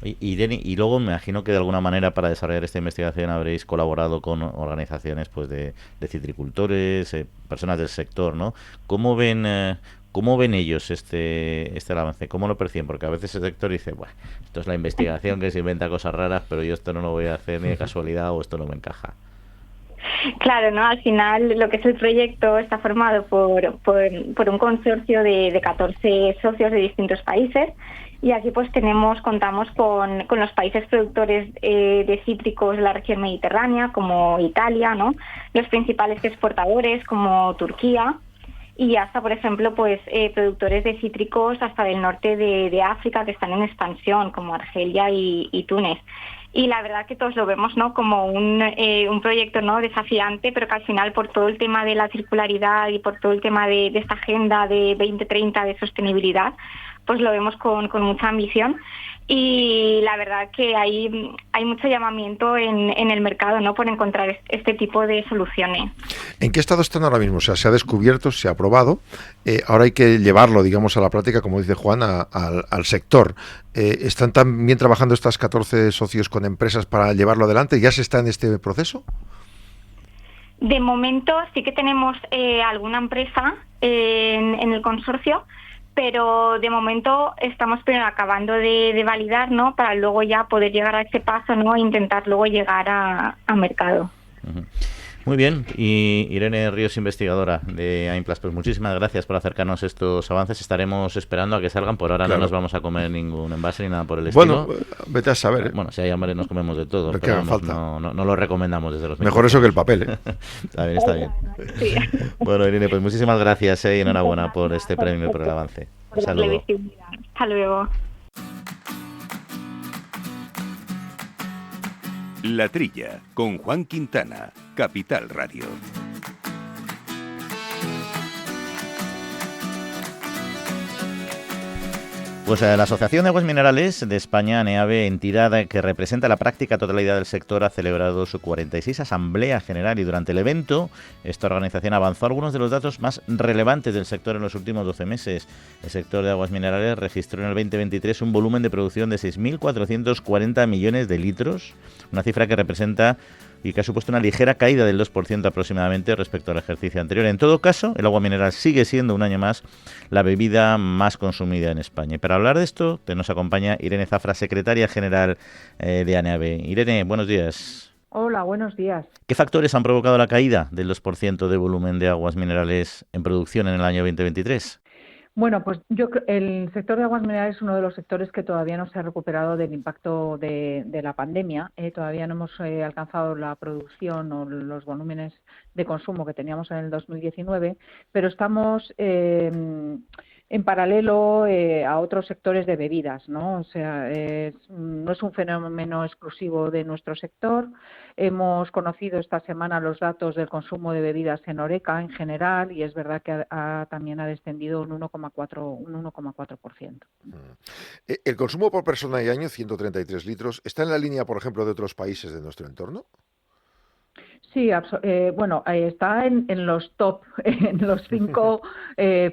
Y luego me imagino que de alguna manera para desarrollar esta investigación habréis colaborado con organizaciones pues de citricultores, personas del sector, ¿no? ¿Cómo ven ellos este avance? ¿Cómo lo perciben? Porque a veces el sector dice, bueno, esto es la investigación que se inventa cosas raras, pero yo esto no lo voy a hacer ni de casualidad o esto no me encaja. Claro, ¿no? Al final lo que es el proyecto está formado por un consorcio de 14 socios de distintos países, y aquí pues contamos con los países productores de cítricos de la región mediterránea, como Italia, ¿no?, los principales exportadores como Turquía, y hasta, por ejemplo, pues productores de cítricos hasta del norte de África, que están en expansión, como Argelia y Túnez. Y la verdad que todos lo vemos, ¿no?, como un proyecto, ¿no?, desafiante, pero que al final, por todo el tema de la circularidad y por todo el tema de esta agenda de 2030 de sostenibilidad, pues lo vemos con mucha ambición. Y la verdad que hay mucho llamamiento en el mercado, ¿no?, por encontrar este tipo de soluciones. ¿En qué estado están ahora mismo? O sea, se ha descubierto, se ha aprobado, ahora hay que llevarlo, digamos, a la práctica, como dice Juan, al sector. ¿Están también trabajando estas 14 socios con empresas para llevarlo adelante? ¿Ya se está en este proceso? De momento sí que tenemos alguna empresa en el consorcio, pero de momento estamos primero acabando de validar, ¿no?, para luego ya poder llegar a ese paso, ¿no?, e intentar luego llegar a mercado. Uh-huh. Muy bien, y Irene Ríos, investigadora de AIMPLAS, pues muchísimas gracias por acercarnos estos avances. Estaremos esperando a que salgan. Por ahora no nos vamos a comer ningún envase ni nada por el estilo. Bueno, vete a saber. Bueno, si hay hambre nos comemos de todo, pero pero vamos, falta. No lo recomendamos desde los mejor eso que el papel, Está bien. Sí. Bueno, Irene, pues muchísimas gracias y enhorabuena por este premio y por el avance. Un saludo. Hasta luego. La Trilla, con Juan Quintana, Capital Radio. Pues la Asociación de Aguas Minerales de España, ANEAVE, entidad que representa la práctica totalidad del sector, ha celebrado su 46 Asamblea General y durante el evento esta organización avanzó algunos de los datos más relevantes del sector en los últimos 12 meses. El sector de aguas minerales registró en el 2023 un volumen de producción de 6.440 millones de litros, una cifra que representa y que ha supuesto una ligera caída del 2% aproximadamente respecto al ejercicio anterior. En todo caso, el agua mineral sigue siendo un año más la bebida más consumida en España. Y para hablar de esto, nos acompaña Irene Zafra, secretaria general de ANEAVE. Irene, buenos días. Hola, buenos días. ¿Qué factores han provocado la caída del 2% de volumen de aguas minerales en producción en el año 2023? Bueno, pues el sector de aguas minerales es uno de los sectores que todavía no se ha recuperado del impacto de la pandemia. Todavía no hemos alcanzado la producción o los volúmenes de consumo que teníamos en el 2019, pero estamos en paralelo a otros sectores de bebidas, ¿no? O sea, no es un fenómeno exclusivo de nuestro sector. Hemos conocido esta semana los datos del consumo de bebidas en Horeca en general y es verdad que también ha descendido un 1,4%. ¿El consumo por persona y año, 133 litros, está en la línea, por ejemplo, de otros países de nuestro entorno? Sí, bueno, está en los top, en los 5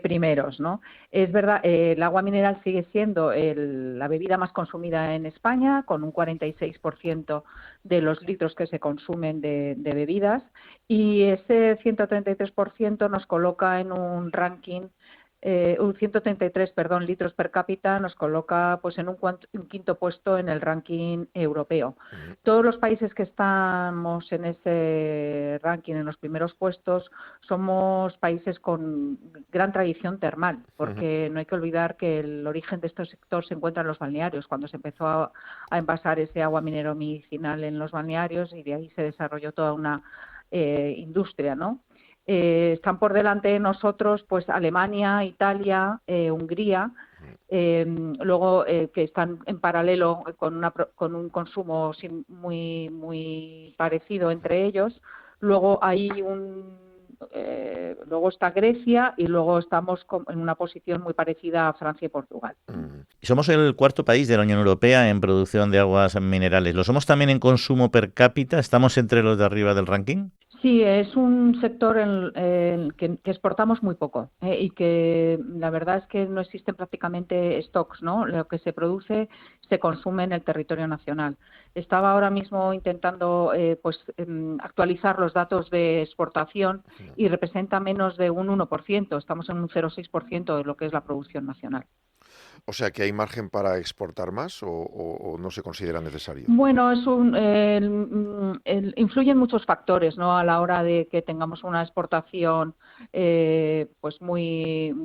primeros, ¿no? Es verdad, el agua mineral sigue siendo la bebida más consumida en España, con un 46% de los litros que se consumen de bebidas, y ese 133% nos coloca en un ranking, 133, litros per cápita nos coloca pues en un quinto puesto en el ranking europeo. Todos los países que estamos en ese ranking, en los primeros puestos, somos países con gran tradición termal, porque no hay que olvidar que el origen de este sector se encuentra en los balnearios, cuando se empezó a envasar ese agua minero medicinal en los balnearios y de ahí se desarrolló toda una industria, ¿no? Están por delante de nosotros pues Alemania, Italia, Hungría, luego que están en paralelo con un consumo muy parecido entre ellos. Luego hay luego está Grecia y luego estamos en una posición muy parecida a Francia y Portugal. Somos el cuarto país de la Unión Europea en producción de aguas minerales. ¿Lo somos también en consumo per cápita? ¿Estamos entre los de arriba del ranking? Sí, es un sector que exportamos muy poco y que la verdad es que no existen prácticamente stocks, ¿no? Lo que se produce se consume en el territorio nacional. Estaba ahora mismo intentando actualizar los datos de exportación y representa menos de un 1%, estamos en un 0,6% de lo que es la producción nacional. O sea, ¿que hay margen para exportar más o no se considera necesario? Bueno, influyen muchos factores, ¿no? A la hora de que tengamos una exportación pues muy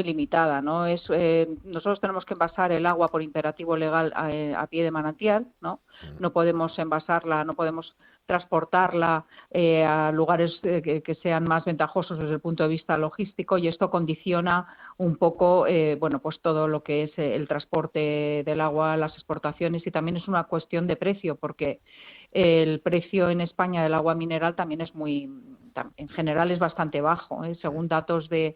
limitada, ¿no? Nosotros tenemos que envasar el agua por imperativo legal a pie de manantial, ¿no? No podemos envasarla, no podemos transportarla a lugares que sean más ventajosos desde el punto de vista logístico y esto condiciona un poco pues todo lo que es el transporte del agua, las exportaciones y también es una cuestión de precio porque el precio en España del agua mineral también es en general es bastante bajo, según datos de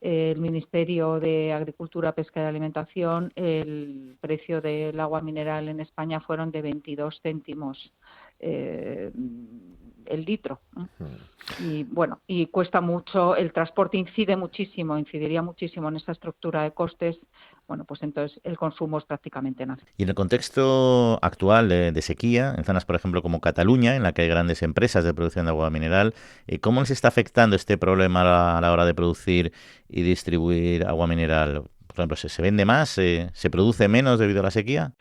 el Ministerio de Agricultura, Pesca y Alimentación, el precio del agua mineral en España fueron de 22 céntimos el litro. Y bueno, y cuesta mucho, el transporte incidiría muchísimo en esa estructura de costes. Bueno, pues entonces el consumo es prácticamente nada. Y en el contexto actual de sequía, en zonas, por ejemplo, como Cataluña, en la que hay grandes empresas de producción de agua mineral, ¿cómo les está afectando este problema a la hora de producir y distribuir agua mineral? Por ejemplo, ¿se vende más? ¿Se produce menos debido a la sequía?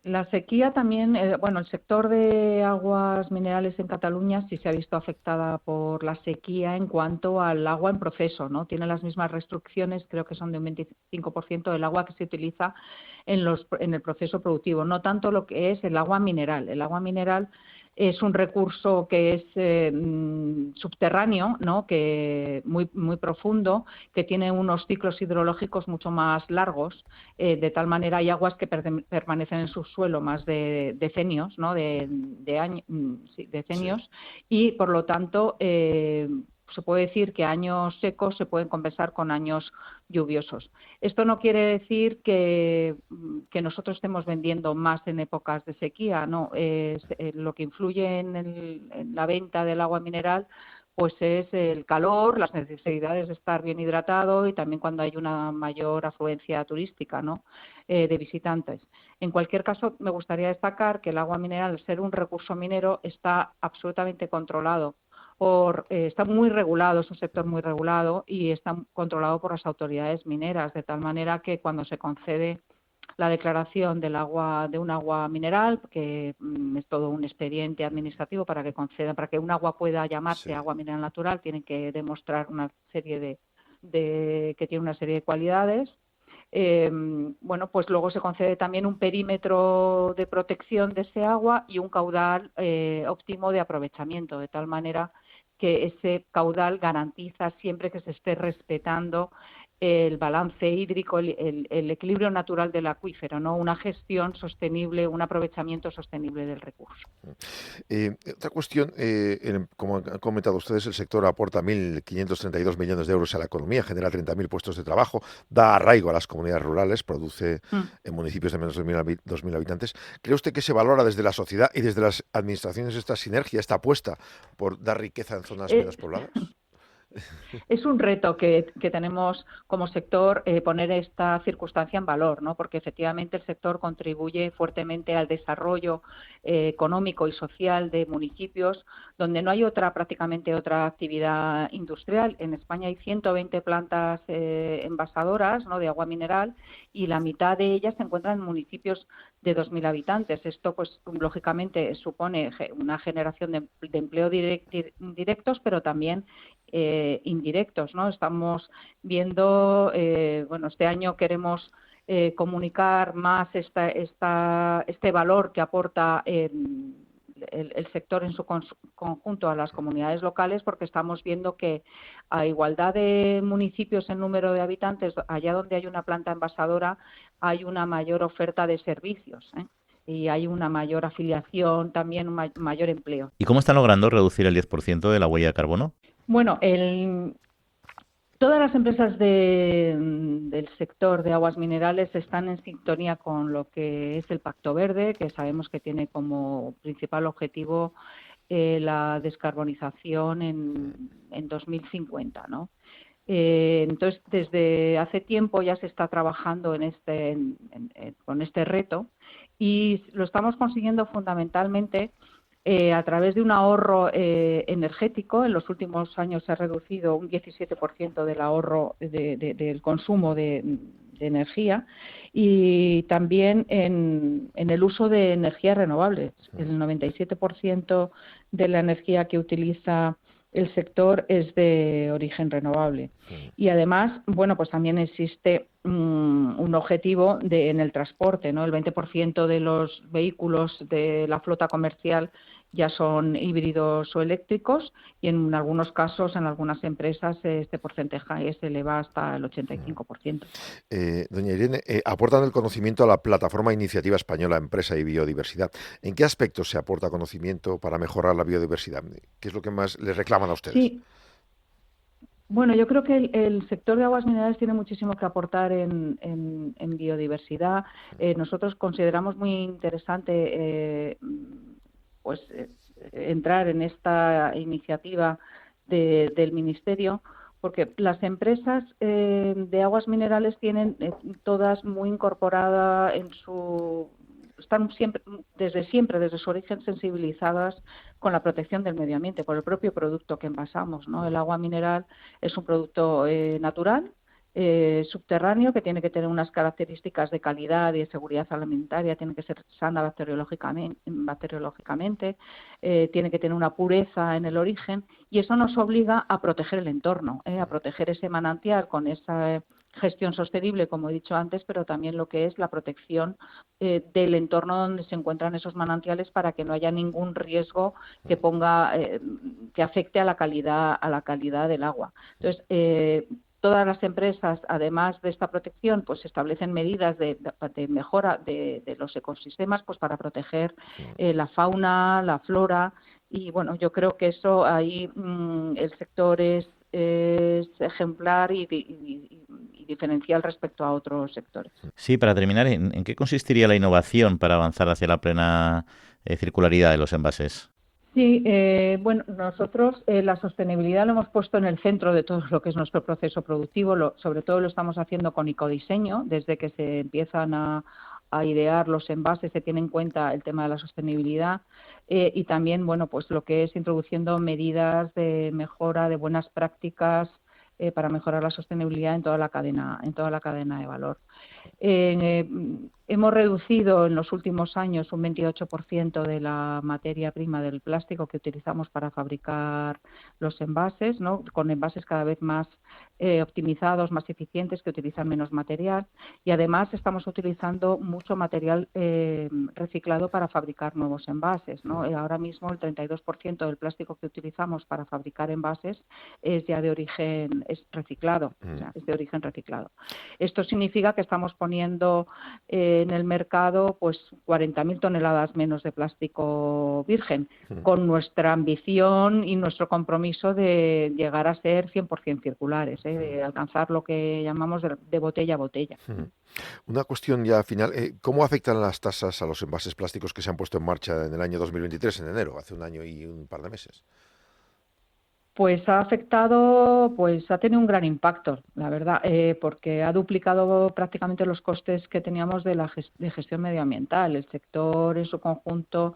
La sequía también, el sector de aguas minerales en Cataluña sí se ha visto afectada por la sequía en cuanto al agua en proceso, ¿no? Tiene las mismas restricciones, creo que son de un 25% del agua que se utiliza en el proceso productivo, no tanto lo que es el agua mineral. El agua mineral es un recurso que es subterráneo, ¿no? Que muy profundo, que tiene unos ciclos hidrológicos mucho más largos, de tal manera hay aguas que permanecen en su suelo más de decenios, ¿no? Decenios, y por lo tanto se puede decir que años secos se pueden compensar con años lluviosos. Esto no quiere decir que nosotros estemos vendiendo más en épocas de sequía, no. Lo que influye en la venta del agua mineral pues es el calor, las necesidades de estar bien hidratado y también cuando hay una mayor afluencia turística, ¿no? De visitantes. En cualquier caso, me gustaría destacar que el agua mineral, al ser un recurso minero, está absolutamente controlado. Está muy regulado, es un sector muy regulado y está controlado por las autoridades mineras, de tal manera que cuando se concede la declaración de un agua mineral, que es todo un expediente administrativo para que un agua pueda llamarse agua mineral natural, tienen que demostrar una serie que tiene una serie de cualidades. Pues luego se concede también un perímetro de protección de ese agua y un caudal óptimo de aprovechamiento, de tal manera que ese caudal garantiza siempre que se esté respetando el balance hídrico, el equilibrio natural del acuífero, ¿no? Una gestión sostenible, un aprovechamiento sostenible del recurso. Otra cuestión, como han comentado ustedes, el sector aporta 1.532 millones de euros a la economía, genera 30.000 puestos de trabajo, da arraigo a las comunidades rurales, produce en municipios de menos de 2.000 habitantes. ¿Cree usted que se valora desde la sociedad y desde las administraciones esta sinergia, esta apuesta por dar riqueza en zonas menos pobladas? Es un reto que tenemos como sector, poner esta circunstancia en valor, ¿no? Porque efectivamente el sector contribuye fuertemente al desarrollo económico y social de municipios donde no hay prácticamente otra actividad industrial. En España hay 120 plantas envasadoras, ¿no? De agua mineral y la mitad de ellas se encuentran en municipios de 2.000 habitantes. Esto, pues, lógicamente supone una generación de empleo directos, pero también indirectos, ¿no? Estamos viendo, este año queremos comunicar más este valor que aporta el sector en su conjunto a las comunidades locales, porque estamos viendo que a igualdad de municipios en número de habitantes, allá donde hay una planta envasadora, hay una mayor oferta de servicios, y hay una mayor afiliación, también un mayor empleo. ¿Y cómo están logrando reducir el 10% de la huella de carbono? Bueno, todas las empresas del sector de aguas minerales están en sintonía con lo que es el Pacto Verde, que sabemos que tiene como principal objetivo la descarbonización en 2050, ¿no? Entonces, desde hace tiempo ya se está trabajando con este reto y lo estamos consiguiendo fundamentalmente a través de un ahorro energético. En los últimos años se ha reducido un 17% del ahorro del consumo de energía y también en el uso de energías renovables. El 97% de la energía que utiliza el sector es de origen renovable. Y además, pues también existe un objetivo en el transporte, ¿no? El 20% de los vehículos de la flota comercial ya son híbridos o eléctricos y en algunos casos, en algunas empresas, este porcentaje se eleva hasta el 85%. Doña Irene, aportan el conocimiento a la plataforma Iniciativa Española Empresa y Biodiversidad. ¿En qué aspectos se aporta conocimiento para mejorar la biodiversidad? ¿Qué es lo que más les reclaman a ustedes? Sí. Bueno, yo creo que el sector de aguas minerales tiene muchísimo que aportar en biodiversidad. Nosotros consideramos muy interesante entrar en esta iniciativa del Ministerio, porque las empresas de aguas minerales tienen todas muy incorporada están desde su origen sensibilizadas con la protección del medio ambiente, por el propio producto que envasamos, ¿no? El agua mineral es un producto natural, subterráneo, que tiene que tener unas características de calidad y de seguridad alimentaria, tiene que ser sana bacteriológicamente, tiene que tener una pureza en el origen, y eso nos obliga a proteger el entorno, a proteger ese manantial con esa gestión sostenible, como he dicho antes, pero también lo que es la protección del entorno donde se encuentran esos manantiales, para que no haya ningún riesgo que que afecte a la calidad del agua. Entonces, todas las empresas, además de esta protección, pues establecen medidas de mejora de los ecosistemas, pues para proteger la fauna, la flora, y bueno, yo creo que eso ahí el sector es ejemplar y diferencial respecto a otros sectores. Sí, para terminar, ¿en qué consistiría la innovación para avanzar hacia la plena circularidad de los envases? Sí, bueno, nosotros la sostenibilidad lo hemos puesto en el centro de todo lo que es nuestro proceso productivo. Sobre todo lo estamos haciendo con ecodiseño. Desde que se empiezan a idear los envases se tiene en cuenta el tema de la sostenibilidad, y también, bueno, pues lo que es introduciendo medidas de mejora de buenas prácticas para mejorar la sostenibilidad en toda la cadena de valor. Hemos reducido en los últimos años un 28% de la materia prima del plástico que utilizamos para fabricar los envases, ¿no? Con envases cada vez más optimizados, más eficientes, que utilizan menos material, y además estamos utilizando mucho material reciclado para fabricar nuevos envases, ¿no? Ahora mismo el 32% del plástico que utilizamos para fabricar envases es ya de origen reciclado. Es de origen reciclado. Esto significa que estamos poniendo en el mercado pues 40.000 toneladas menos de plástico virgen, con nuestra ambición y nuestro compromiso de llegar a ser 100% circulares, de alcanzar lo que llamamos de botella a botella. Una cuestión ya final, ¿cómo afectan las tasas a los envases plásticos que se han puesto en marcha en el año 2023, en enero, hace un año y un par de meses? Pues ha afectado, pues ha tenido un gran impacto, la verdad, porque ha duplicado prácticamente los costes que teníamos de gestión medioambiental. El sector en su conjunto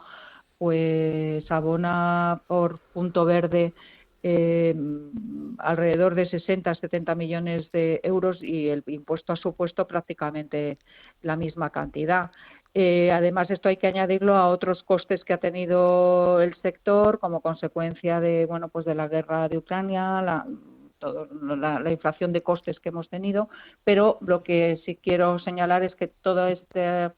pues abona por punto verde alrededor de 60-70 millones de euros, y el impuesto ha supuesto prácticamente la misma cantidad. Además, esto hay que añadirlo a otros costes que ha tenido el sector como consecuencia de, bueno, pues de la guerra de Ucrania, la inflación de costes que hemos tenido, pero lo que sí quiero señalar es que todo este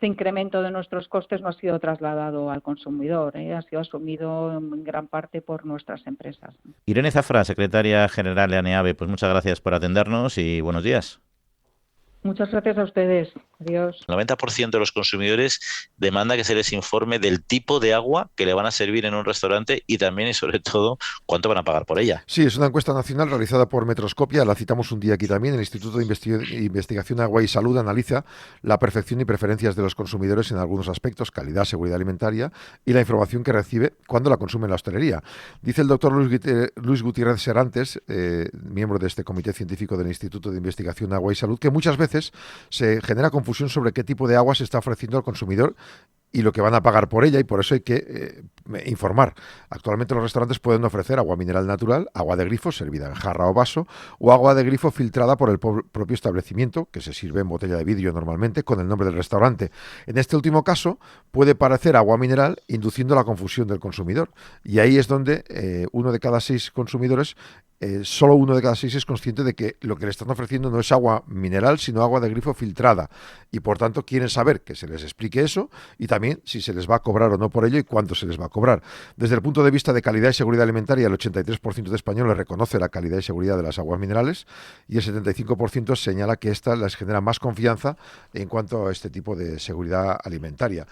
incremento de nuestros costes no ha sido trasladado al consumidor, ha sido asumido en gran parte por nuestras empresas. Irene Zafra, secretaria general de ANEAVE, pues muchas gracias por atendernos y buenos días. Muchas gracias a ustedes. Adiós. El 90% de los consumidores demanda que se les informe del tipo de agua que le van a servir en un restaurante y también y sobre todo cuánto van a pagar por ella. Sí, es una encuesta nacional realizada por Metroscopia, la citamos un día aquí también. El Instituto de Investigación Agua y Salud analiza la percepción y preferencias de los consumidores en algunos aspectos, calidad, seguridad alimentaria y la información que recibe cuando la consume en la hostelería. Dice el doctor Luis Gutiérrez Serantes, miembro de este comité científico del Instituto de Investigación Agua y Salud, que muchas veces se genera confusión sobre qué tipo de agua se está ofreciendo al consumidor y lo que van a pagar por ella, y por eso hay que informar. Actualmente los restaurantes pueden ofrecer agua mineral natural, agua de grifo servida en jarra o vaso, o agua de grifo filtrada por el propio establecimiento, que se sirve en botella de vidrio normalmente, con el nombre del restaurante. En este último caso, puede parecer agua mineral, induciendo la confusión del consumidor. Y ahí es donde uno de cada 6 consumidores, solo uno de cada 6 es consciente de que lo que le están ofreciendo no es agua mineral, sino agua de grifo filtrada. Y por tanto quieren saber que se les explique eso, y también también si se les va a cobrar o no por ello y cuánto se les va a cobrar. Desde el punto de vista de calidad y seguridad alimentaria, el 83% de españoles reconoce la calidad y seguridad de las aguas minerales y el 75% señala que esta les genera más confianza en cuanto a este tipo de seguridad alimentaria.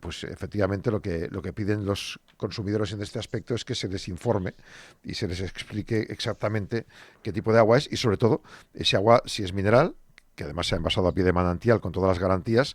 Pues efectivamente lo que piden los consumidores en este aspecto es que se les informe y se les explique exactamente qué tipo de agua es y sobre todo ese agua, si es mineral, que además se ha envasado a pie de manantial con todas las garantías,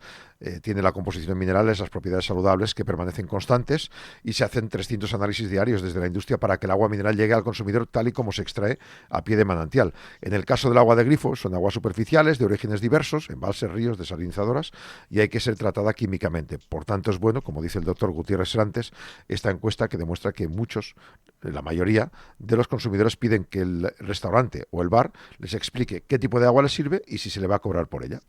tiene la composición de minerales, las propiedades saludables que permanecen constantes y se hacen 300 análisis diarios desde la industria para que el agua mineral llegue al consumidor tal y como se extrae a pie de manantial. En el caso del agua de grifo son aguas superficiales de orígenes diversos, embalses, ríos, desalinizadoras y hay que ser tratada químicamente. Por tanto es bueno, como dice el doctor Gutiérrez Serantes, esta encuesta que demuestra que muchos, la mayoría de los consumidores piden que el restaurante o el bar les explique qué tipo de agua les sirve y si se le va a cobrar por ella.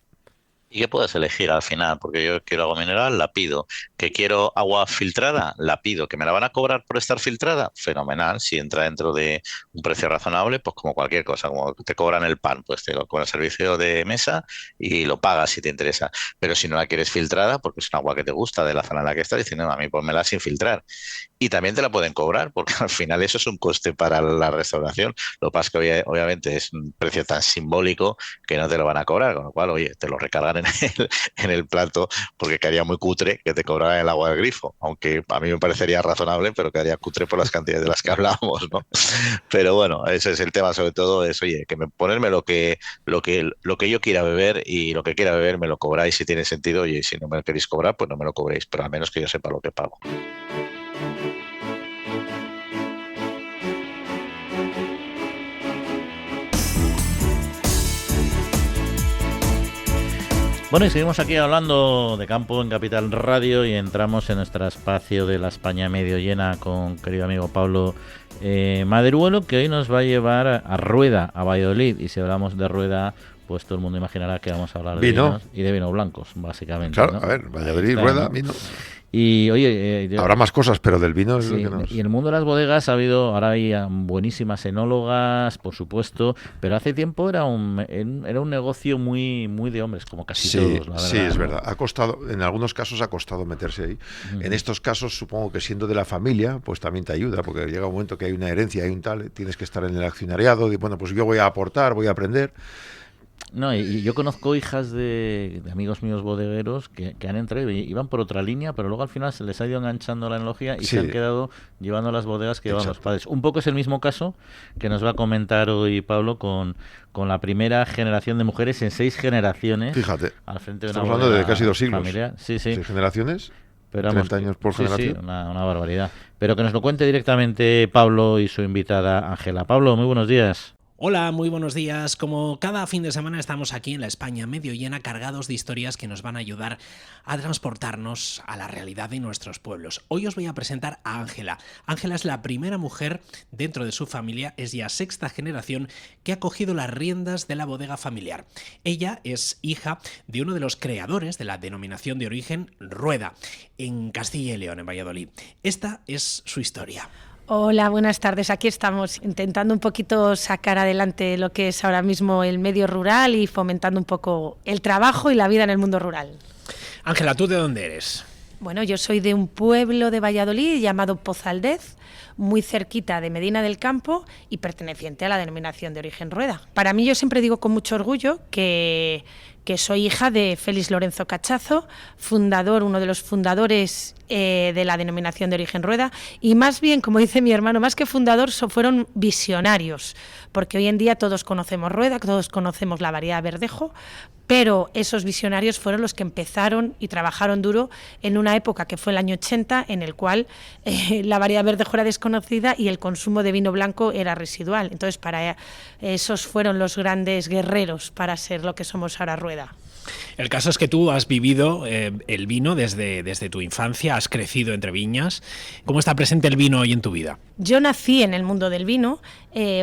¿Y qué puedes elegir al final? Porque yo quiero agua mineral, la pido. ¿Que quiero agua filtrada? La pido. ¿Que me la van a cobrar por estar filtrada? Fenomenal. Si entra dentro de un precio razonable, pues como cualquier cosa, como te cobran el pan, pues te lo cobran el servicio de mesa y lo pagas si te interesa. Pero si no la quieres filtrada, porque es un agua que te gusta de la zona en la que estás, diciendo, no, a mí ponmela sin filtrar. Y también te la pueden cobrar, porque al final eso es un coste para la restauración. Lo que pasa es que obviamente es un precio tan simbólico que no te lo van a cobrar, con lo cual, oye, te lo recargan en el plato, porque quedaría muy cutre que te cobraran el agua del grifo, aunque a mí me parecería razonable, pero quedaría cutre por las cantidades de las que hablamos, ¿no? Pero bueno, ese es el tema, sobre todo es, oye, que ponerme lo que yo quiera beber y lo que quiera beber me lo cobráis si tiene sentido, y si no me lo queréis cobrar, pues no me lo cobréis, pero al menos que yo sepa lo que pago. Bueno, y seguimos aquí hablando de campo en Capital Radio y entramos en nuestro espacio de la España medio llena con querido amigo Pablo Maderuelo, que hoy nos va a llevar a Rueda, a Valladolid. Y si hablamos de Rueda, pues todo el mundo imaginará que vamos a hablar de vinos y de vinos blancos, básicamente. Claro, ¿no? a ver, Valladolid, Rueda, vino. Y oye, habrá más cosas, pero del vino es sí, lo que nos... Y en el mundo de las bodegas ahora hay buenísimas enólogas, por supuesto, pero hace tiempo era un negocio muy de hombres, como casi todos, la verdad. Sí, es verdad. Ha costado, en algunos casos ha costado meterse ahí. En estos casos, supongo que siendo de la familia, pues también te ayuda, porque llega un momento que hay una herencia, hay un tal, tienes que estar en el accionariado, y bueno, pues yo voy a aportar, voy a aprender. No, y yo conozco hijas de amigos míos bodegueros que han entrado y iban por otra línea, pero luego al final se les ha ido enganchando la enología y se han quedado llevando las bodegas que llevan los padres. Un poco es el mismo caso que nos va a comentar hoy Pablo con la primera generación de mujeres en 6 generaciones. Fíjate, al frente de estamos hablando de casi 2 siglos. Familiar. Sí. 6 generaciones, pero 30 años por generación. Sí, una barbaridad. Pero que nos lo cuente directamente Pablo y su invitada Ángela. Pablo, muy buenos días. Hola, muy buenos días. Como cada fin de semana estamos aquí en la España medio llena, cargados de historias que nos van a ayudar a transportarnos a la realidad de nuestros pueblos. Hoy os voy a presentar a Ángela. Ángela es la primera mujer dentro de su familia, es ya 6ª generación que ha cogido las riendas de la bodega familiar. Ella es hija de uno de los creadores de la denominación de origen Rueda, en Castilla y León, en Valladolid. Esta es su historia. Hola, buenas tardes. Aquí estamos intentando un poquito sacar adelante lo que es ahora mismo el medio rural y fomentando un poco el trabajo y la vida en el mundo rural. Ángela, ¿tú de dónde eres? Bueno, yo soy de un pueblo de Valladolid llamado Pozaldez, muy cerquita de Medina del Campo y perteneciente a la denominación de origen Rueda. Para mí, yo siempre digo con mucho orgullo que soy hija de Félix Lorenzo Cachazo, uno de los fundadores de la denominación de origen Rueda, y más bien, como dice mi hermano, más que fundador, fueron visionarios, porque hoy en día todos conocemos Rueda, todos conocemos la variedad Verdejo, pero esos visionarios fueron los que empezaron y trabajaron duro en una época que fue el año 80, en el cual la variedad Verdejo era desconocida y el consumo de vino blanco era residual. Entonces, para esos fueron los grandes guerreros para ser lo que somos ahora Rueda. El caso es que tú has vivido el vino desde tu infancia, has crecido entre viñas. ¿Cómo está presente el vino hoy en tu vida? Yo nací en el mundo del vino.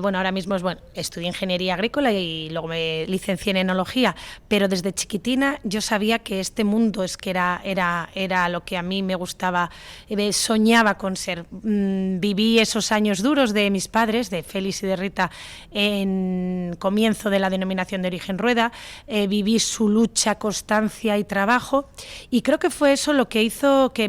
Ahora mismo estudié ingeniería agrícola y luego me licencié en enología, pero desde chiquitina yo sabía que este mundo era lo que a mí me gustaba, soñaba con ser. Viví esos años duros de mis padres, de Félix y de Rita, en comienzo de la denominación de origen Rueda. Viví su lucha mucha constancia y trabajo, y creo que fue eso lo que hizo que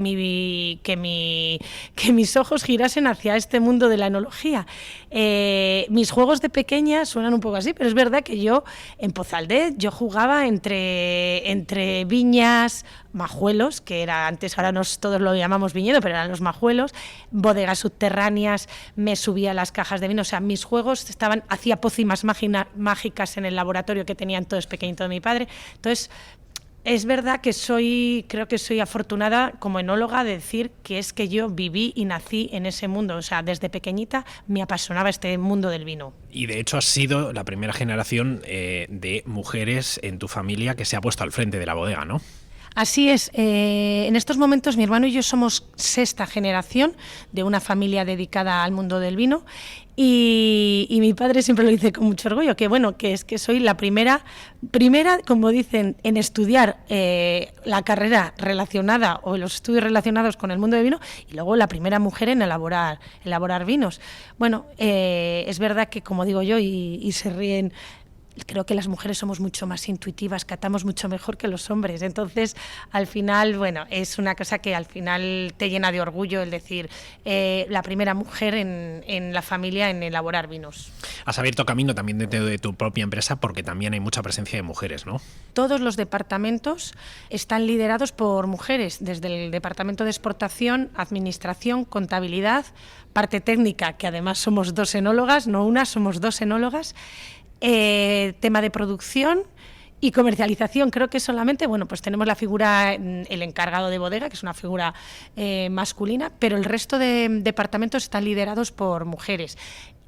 mis ojos girasen hacia este mundo de la enología. Mis juegos de pequeña suenan un poco así, pero es verdad que yo en Pozaldez yo jugaba entre viñas, majuelos, que era antes, ahora todos lo llamamos viñedo, pero eran los majuelos, bodegas subterráneas, me subía a las cajas de vino, o sea, mis juegos hacía pócimas mágicas en el laboratorio que tenían todos pequeñitos de mi padre. Entonces, es verdad que creo que soy afortunada como enóloga de decir que es que yo viví y nací en ese mundo, o sea, desde pequeñita me apasionaba este mundo del vino. Y de hecho has sido la primera generación de mujeres en tu familia que se ha puesto al frente de la bodega, ¿no? Así es, en estos momentos mi hermano y yo somos sexta generación de una familia dedicada al mundo del vino y mi padre siempre lo dice con mucho orgullo, que bueno, que es que soy la primera, como dicen, en estudiar la carrera relacionada o los estudios relacionados con el mundo del vino y luego la primera mujer en elaborar vinos. Bueno, es verdad que como digo yo y se ríen, creo que las mujeres somos mucho más intuitivas, catamos mucho mejor que los hombres. Entonces, al final, bueno, es una cosa que al final te llena de orgullo el decir la primera mujer en la familia en elaborar vinos. Has abierto camino también dentro de tu propia empresa porque también hay mucha presencia de mujeres, ¿no? Todos los departamentos están liderados por mujeres, desde el departamento de exportación, administración, contabilidad, parte técnica, que además somos 2 enólogas, no una, somos 2 enólogas, tema de producción y comercialización. Creo que solamente, bueno, pues tenemos la figura, el encargado de bodega, que es una figura masculina, pero el resto de departamentos están liderados por mujeres.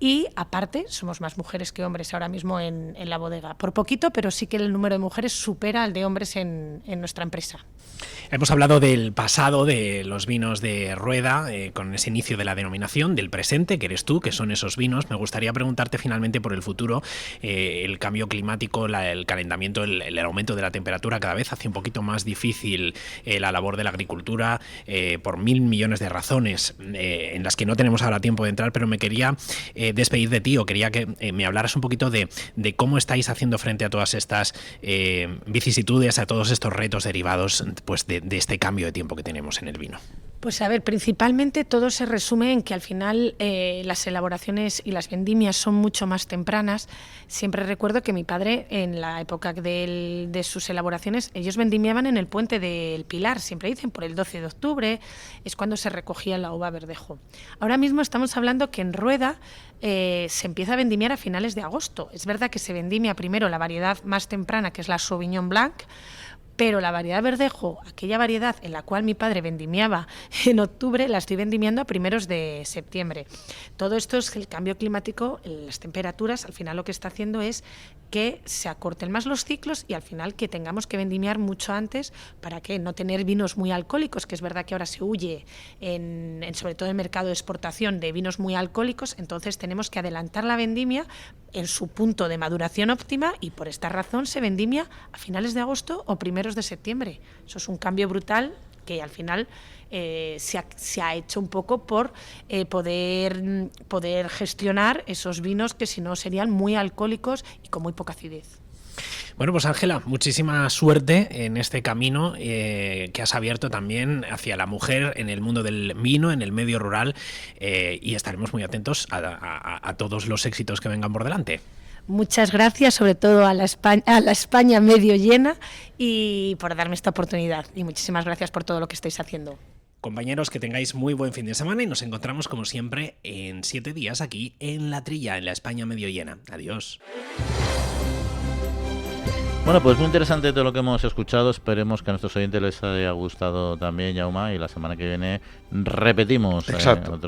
Y aparte, somos más mujeres que hombres ahora mismo en la bodega. Por poquito, pero sí que el número de mujeres supera al de hombres en nuestra empresa. Hemos hablado del pasado de los vinos de Rueda, con ese inicio de la denominación, del presente, que eres tú, que son esos vinos. Me gustaría preguntarte finalmente por el futuro. El cambio climático, el calentamiento, el aumento de la temperatura cada vez hace un poquito más difícil la labor de la agricultura por 1.000 millones de razones en las que no tenemos ahora tiempo de entrar, pero me quería despedir de ti o quería que me hablaras un poquito de cómo estáis haciendo frente a todas estas vicisitudes, a todos estos retos derivados pues de este cambio de tiempo que tenemos en el vino. Pues a ver, principalmente todo se resume en que al final las elaboraciones y las vendimias son mucho más tempranas. Siempre recuerdo que mi padre, en la época de sus elaboraciones, ellos vendimiaban en el Puente del Pilar, siempre dicen, por el 12 de octubre, es cuando se recogía la uva verdejo. Ahora mismo estamos hablando que en Rueda se empieza a vendimiar a finales de agosto. Es verdad que se vendimia primero la variedad más temprana, que es la Sauvignon Blanc, pero la variedad verdejo, aquella variedad en la cual mi padre vendimiaba en octubre, la estoy vendimiando a primeros de septiembre. Todo esto es el cambio climático, las temperaturas, al final lo que está haciendo es que se acorten más los ciclos y al final que tengamos que vendimiar mucho antes para que no tener vinos muy alcohólicos, que es verdad que ahora se huye, sobre todo en el mercado de exportación, de vinos muy alcohólicos, entonces tenemos que adelantar la vendimia en su punto de maduración óptima y por esta razón se vendimia a finales de agosto o primeros de septiembre. Eso es un cambio brutal que al final se ha hecho un poco por poder gestionar esos vinos que si no serían muy alcohólicos y con muy poca acidez. Bueno, pues Ángela, muchísima suerte en este camino que has abierto también hacia la mujer en el mundo del vino, en el medio rural, y estaremos muy atentos a todos los éxitos que vengan por delante. Muchas gracias, sobre todo a la España medio llena, y por darme esta oportunidad. Y muchísimas gracias por todo lo que estáis haciendo. Compañeros, que tengáis muy buen fin de semana y nos encontramos como siempre en 7 días aquí en La Trilla, en la España medio llena. Adiós. Bueno, pues muy interesante todo lo que hemos escuchado. Esperemos que a nuestros oyentes les haya gustado también, Jaume, y la semana que viene repetimos. Exacto.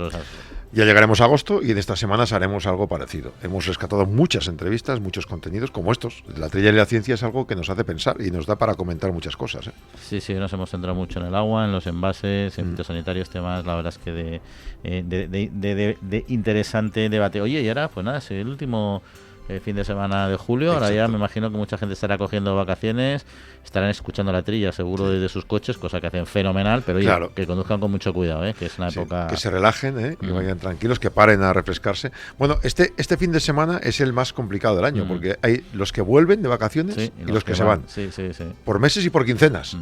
Ya llegaremos a agosto y en estas semanas haremos algo parecido. Hemos rescatado muchas entrevistas, muchos contenidos como estos. La trilla y la ciencia es algo que nos hace pensar y nos da para comentar muchas cosas. Sí, nos hemos centrado mucho en el agua, en los envases, en fitosanitarios, temas, la verdad es que de interesante debate. Oye, y ahora, pues nada, es el último el fin de semana de julio. Ahora ya me imagino que mucha gente estará cogiendo vacaciones, estarán escuchando la trilla seguro desde sus coches, cosa que hacen fenomenal, pero oye, que conduzcan con mucho cuidado, que es una época... Que se relajen, que vayan tranquilos, que paren a refrescarse. Bueno, este fin de semana es el más complicado del año, porque hay los que vuelven de vacaciones y los que se van. Por meses y por quincenas.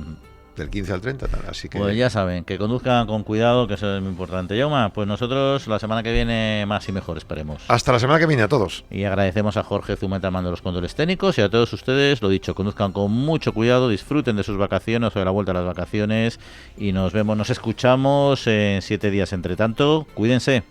Del 15 al 30, así que... Pues ya saben, que conduzcan con cuidado, que eso es muy importante. Yauma, pues nosotros la semana que viene más y mejor, esperemos. Hasta la semana que viene a todos. Y agradecemos a Jorge Zumeta al mando de los controles técnicos y a todos ustedes, lo dicho, conduzcan con mucho cuidado, disfruten de sus vacaciones o de la vuelta a las vacaciones y nos escuchamos en 7 días. Entre tanto, cuídense.